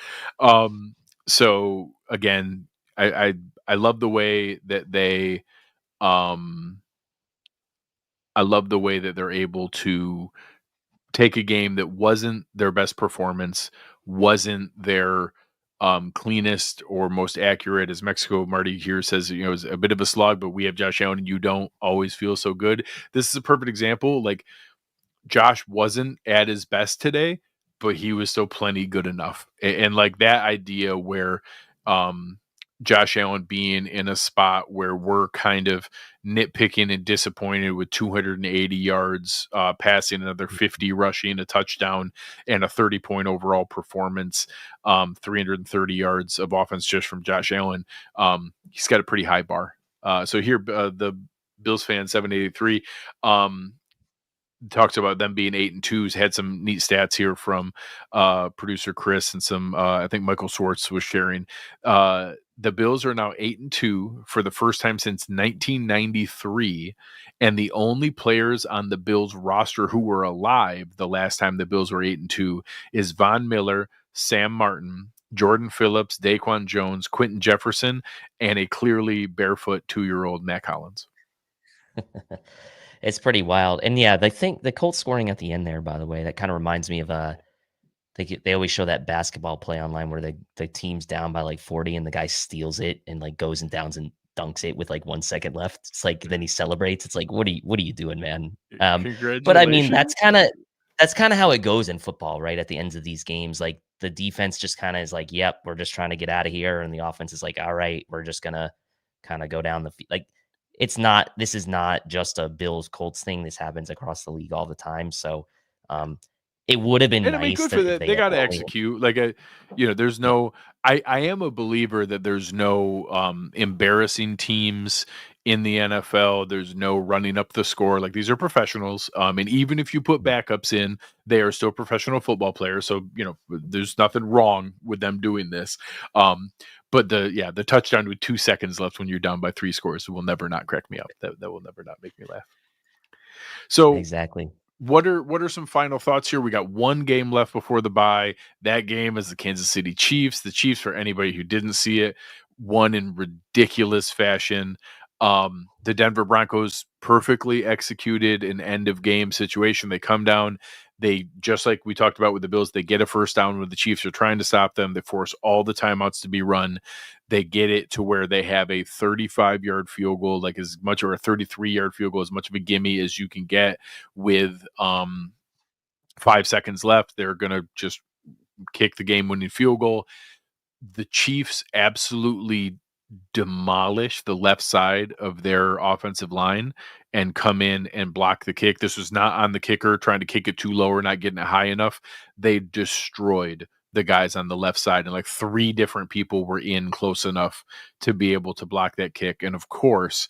So again, I love the way that um I love the way that they're able to take a game that wasn't their best performance, wasn't their cleanest or most accurate. As Mexico Marty here says, it was a bit of a slog, but we have Josh Allen and you don't always feel so good. This is a perfect example. Like Josh wasn't at his best today, but he was still plenty good enough. And like that idea where um Josh Allen being in a spot where we're kind of nitpicking and disappointed with 280 yards passing, another 50 rushing, a touchdown, and a 30-point overall performance, 330 yards of offense just from Josh Allen. He's got a pretty high bar. So here, the Bills fan 783 talks about them being 8-2. Had some neat stats here from producer Chris and some I think Michael Schwartz was sharing. The Bills are now 8-2 for the first time since 1993, and the only players on the Bills roster who were alive the last time the Bills were 8-2 is Von Miller, Sam Martin, Jordan Phillips, Daquan Jones, Quentin Jefferson, and a clearly barefoot 2-year-old Mac Hollins. It's pretty wild. And yeah, the Colts scoring at the end there, by the way, that kind of reminds me of they always show that basketball play online where the team's down by like 40 and the guy steals it and like goes and downs and dunks it with like 1 second left. It's like then he celebrates. It's like, what are you doing, man? But I mean, Congratulations. that's kind of how it goes in football, right? At the ends of these games, like the defense just kind of is like, yep, we're just trying to get out of here. And the offense is like, all right, we're just gonna kind of go down the field. Like this is not just a Bills Colts thing. This happens across the league all the time. So it would have been And I mean, nice good for that if that. They they had got to only execute. Like, there's yeah, no. I am a believer that there's no embarrassing teams in the NFL. There's no running up the score. Like these are professionals. And even if you put backups in, they are still professional football players. So there's nothing wrong with them doing this. But the touchdown with 2 seconds left when you're down by 3 scores will never not crack me up. That will never not make me laugh. So exactly. what are some final thoughts here? We got one game left before the bye. That game is the Kansas City Chiefs. The Chiefs, for anybody who didn't see it, won in ridiculous fashion. The Denver Broncos perfectly executed an end of game situation. They come down. They, just like we talked about with the Bills, they get a first down when the Chiefs are trying to stop them. They force all the timeouts to be run. They get it to where they have a 35-yard field goal, like as much, or a 33-yard field goal, as much of a gimme as you can get with 5 seconds left. They're going to just kick the game-winning field goal. The Chiefs absolutely demolish the left side of their offensive line and come in and block the kick. This was not on the kicker trying to kick it too low or not getting it high enough. They destroyed the guys on the left side, and like 3 different people were in close enough to be able to block that kick. And of course,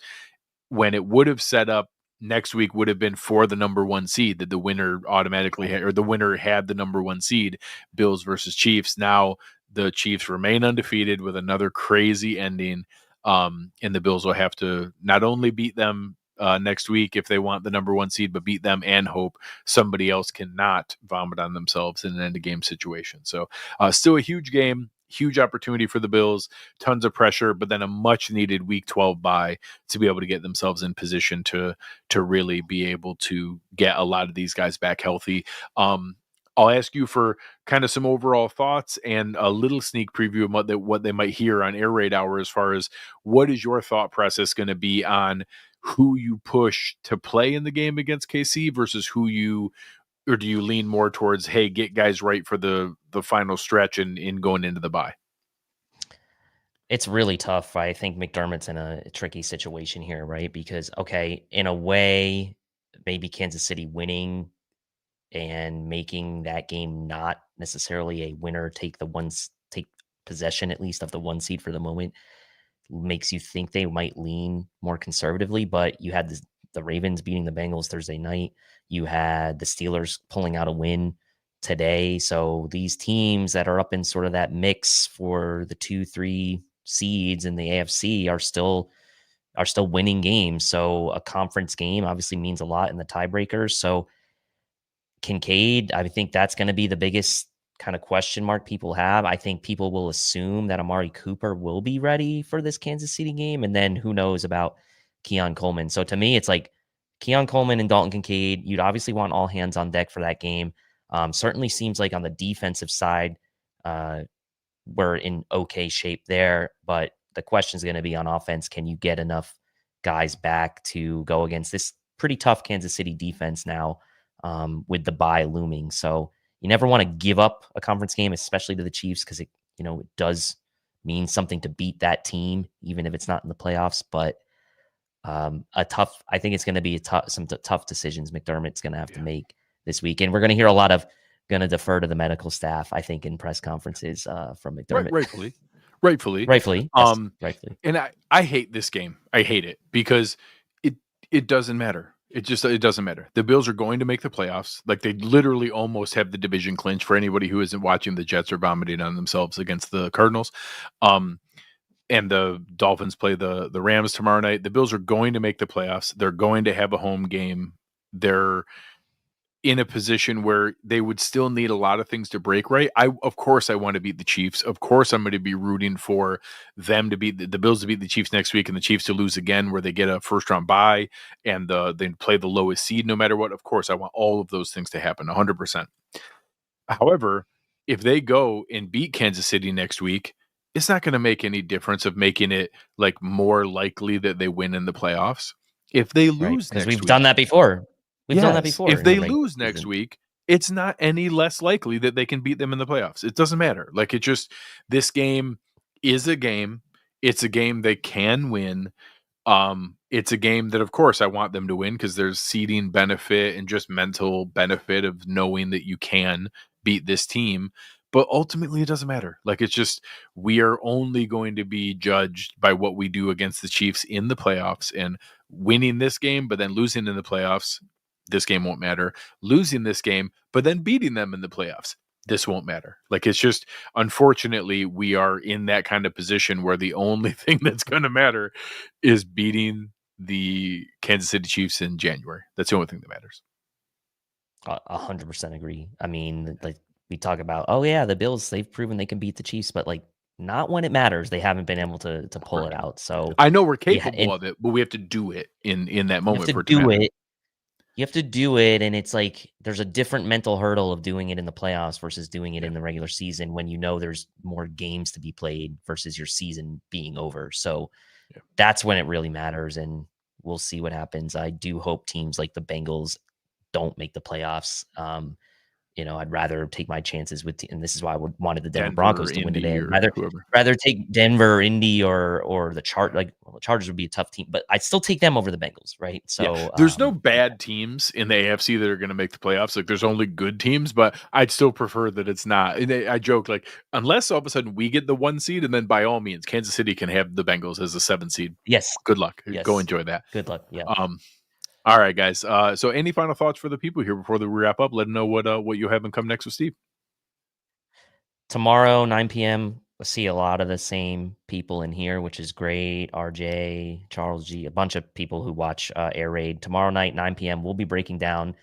when it would have set up next week would have been for the number 1 seed, that the winner automatically had, or the winner had the number 1 seed, Bills versus Chiefs. Now the Chiefs remain undefeated with another crazy ending. And the Bills will have to not only beat them next week if they want the number 1 seed, but beat them and hope somebody else cannot vomit on themselves in an end of game situation. So still a huge game, huge opportunity for the Bills, tons of pressure, but then a much needed week 12 bye to be able to get themselves in position to really be able to get a lot of these guys back healthy. I'll ask you for kind of some overall thoughts and a little sneak preview of what they might hear on Air Raid Hour, as far as what is your thought process going to be on who you push to play in the game against KC versus or do you lean more towards, hey, get guys right for the final stretch and in going into the bye? It's really tough. I think McDermott's in a tricky situation here, right? Because okay, in a way, maybe Kansas City winning and making that game not necessarily a winner take possession at least of the 1 seed for the moment makes you think they might lean more conservatively. But you had the Ravens beating the Bengals Thursday night. You had the Steelers pulling out a win today. So these teams that are up in sort of that mix for the 2-3 seeds in the AFC are still winning games. So a conference game obviously means a lot in the tiebreakers. So Kincaid, I think that's going to be the biggest kind of question mark people have. I think people will assume that Amari Cooper will be ready for this Kansas City game. And then who knows about Keon Coleman. So to me, it's like Keon Coleman and Dalton Kincaid, you'd obviously want all hands on deck for that game. Certainly seems like on the defensive side, we're in okay shape there. But the question is going to be on offense. Can you get enough guys back to go against this pretty tough Kansas City defense now, with the bye looming? So you never want to give up a conference game, especially to the Chiefs, because it does mean something to beat that team, even if it's not in the playoffs. But I think it's going to be some tough decisions McDermott's going to have to make this week. And we're going to hear a lot of going to defer to the medical staff, I think, in press conferences from McDermott. Rightfully. Rightfully. Yes, rightfully. And I hate this game. I hate it because it doesn't matter. It doesn't matter. The Bills are going to make the playoffs. Like, they literally almost have the division clinch, for anybody who isn't watching. The Jets are vomiting on themselves against the Cardinals. And the Dolphins play the Rams tomorrow night. The Bills are going to make the playoffs. They're going to have a home game. in a position where they would still need a lot of things to break right. Of course I want to beat the Chiefs. Of course I'm going to be rooting for them to beat the Bills to beat the Chiefs next week and the Chiefs to lose again where they get a first round bye and they play the lowest seed no matter what. Of course I want all of those things to happen 100%. However, if they go and beat Kansas City next week, it's not going to make any difference of making it like more likely that they win in the playoffs. If they Right, lose because next we've done week, that before. We've done that yes, before if in the they regular lose next season. week, it's not any less likely that they can beat them in the playoffs. It doesn't matter. Like it just this game is a game. It's a game they can win. It's a game that of course I want them to win because there's seeding benefit and just mental benefit of knowing that you can beat this team. But ultimately it doesn't matter. Like it's just we are only going to be judged by what we do against the Chiefs in the playoffs and winning this game, but then losing in the playoffs. This game won't matter. Losing this game, but then beating them in the playoffs. This won't matter. Like it's just unfortunately we are in that kind of position where the only thing that's going to matter is beating the Kansas City Chiefs in January. That's the only thing that matters. 100% agree. I mean, like we talk about, oh yeah, the Bills, they've proven they can beat the Chiefs, but like not when it matters. They haven't been able to pull it Right. out. So I know we're yeah, capable of it, but we have to do it in that you have moment to for it to do matter. it. You have to do it, and it's like there's a different mental hurdle of doing it in the playoffs versus doing it Yeah. in the regular season when you know there's more games to be played versus your season being over. So Yeah. that's when it really matters, and we'll see what happens. I do hope teams like the Bengals don't make the playoffs. I'd rather take my chances with, and this is why I wanted the Denver Denver, Broncos to win today. Indy, I'd or rather whoever. rather take Denver or Indy or the the Chargers would be a tough team, but I'd still take them over the Bengals, right? Yeah. So, There's no bad teams in the AFC that are going to make the playoffs. Like there's only good teams, but I'd still prefer that it's not. And I joke like unless all of a sudden we get the 1 seed and then by all means Kansas City can have the Bengals as a 7 seed. yes, Good luck. Go yes. enjoy that. Good luck. Yeah. Um all right guys. So any final thoughts for the people here before we wrap up? Let them know what you have and come next with Steve. Tomorrow, 9 p.m. I see a lot of the same people in here, which is great. RJ, Charles G, a bunch of people who watch Air Raid. Tomorrow night, 9 p.m., we'll be breaking down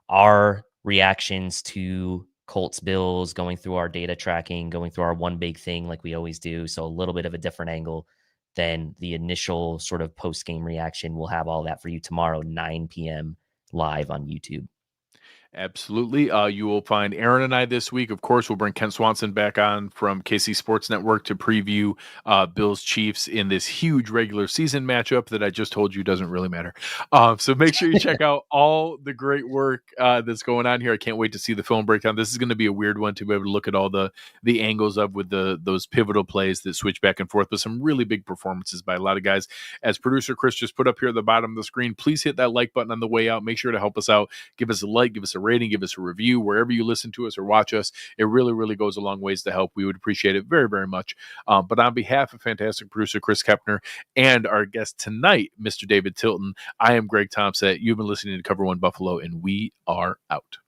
our reactions to Colts Bills, going through our data tracking, going through our one big thing like we always do. So a little bit of a different angle than the initial sort of post game reaction. We'll have all that for you tomorrow, 9 p.m. live on YouTube. Absolutely. You will find Aaron and I this week. Of course, we'll bring Ken Swanson back on from KC Sports Network to preview Bills Chiefs in this huge regular season matchup that I just told you doesn't really matter. So make sure you check out all the great work that's going on here. I can't wait to see the film breakdown. This is going to be a weird one to be able to look at all the angles of with those pivotal plays that switch back and forth with some really big performances by a lot of guys. As producer Chris just put up here at the bottom of the screen, please hit that like button on the way out. Make sure to help us out. Give us a like, give us a rating, give us a review wherever you listen to us or watch us. It really, really goes a long ways to help. We would appreciate it very, very much. But on behalf of fantastic producer Chris Kepner and our guest tonight, Mr. David Tilton, I am Greg Tompsett. You've been listening to Cover One Buffalo, and we are out.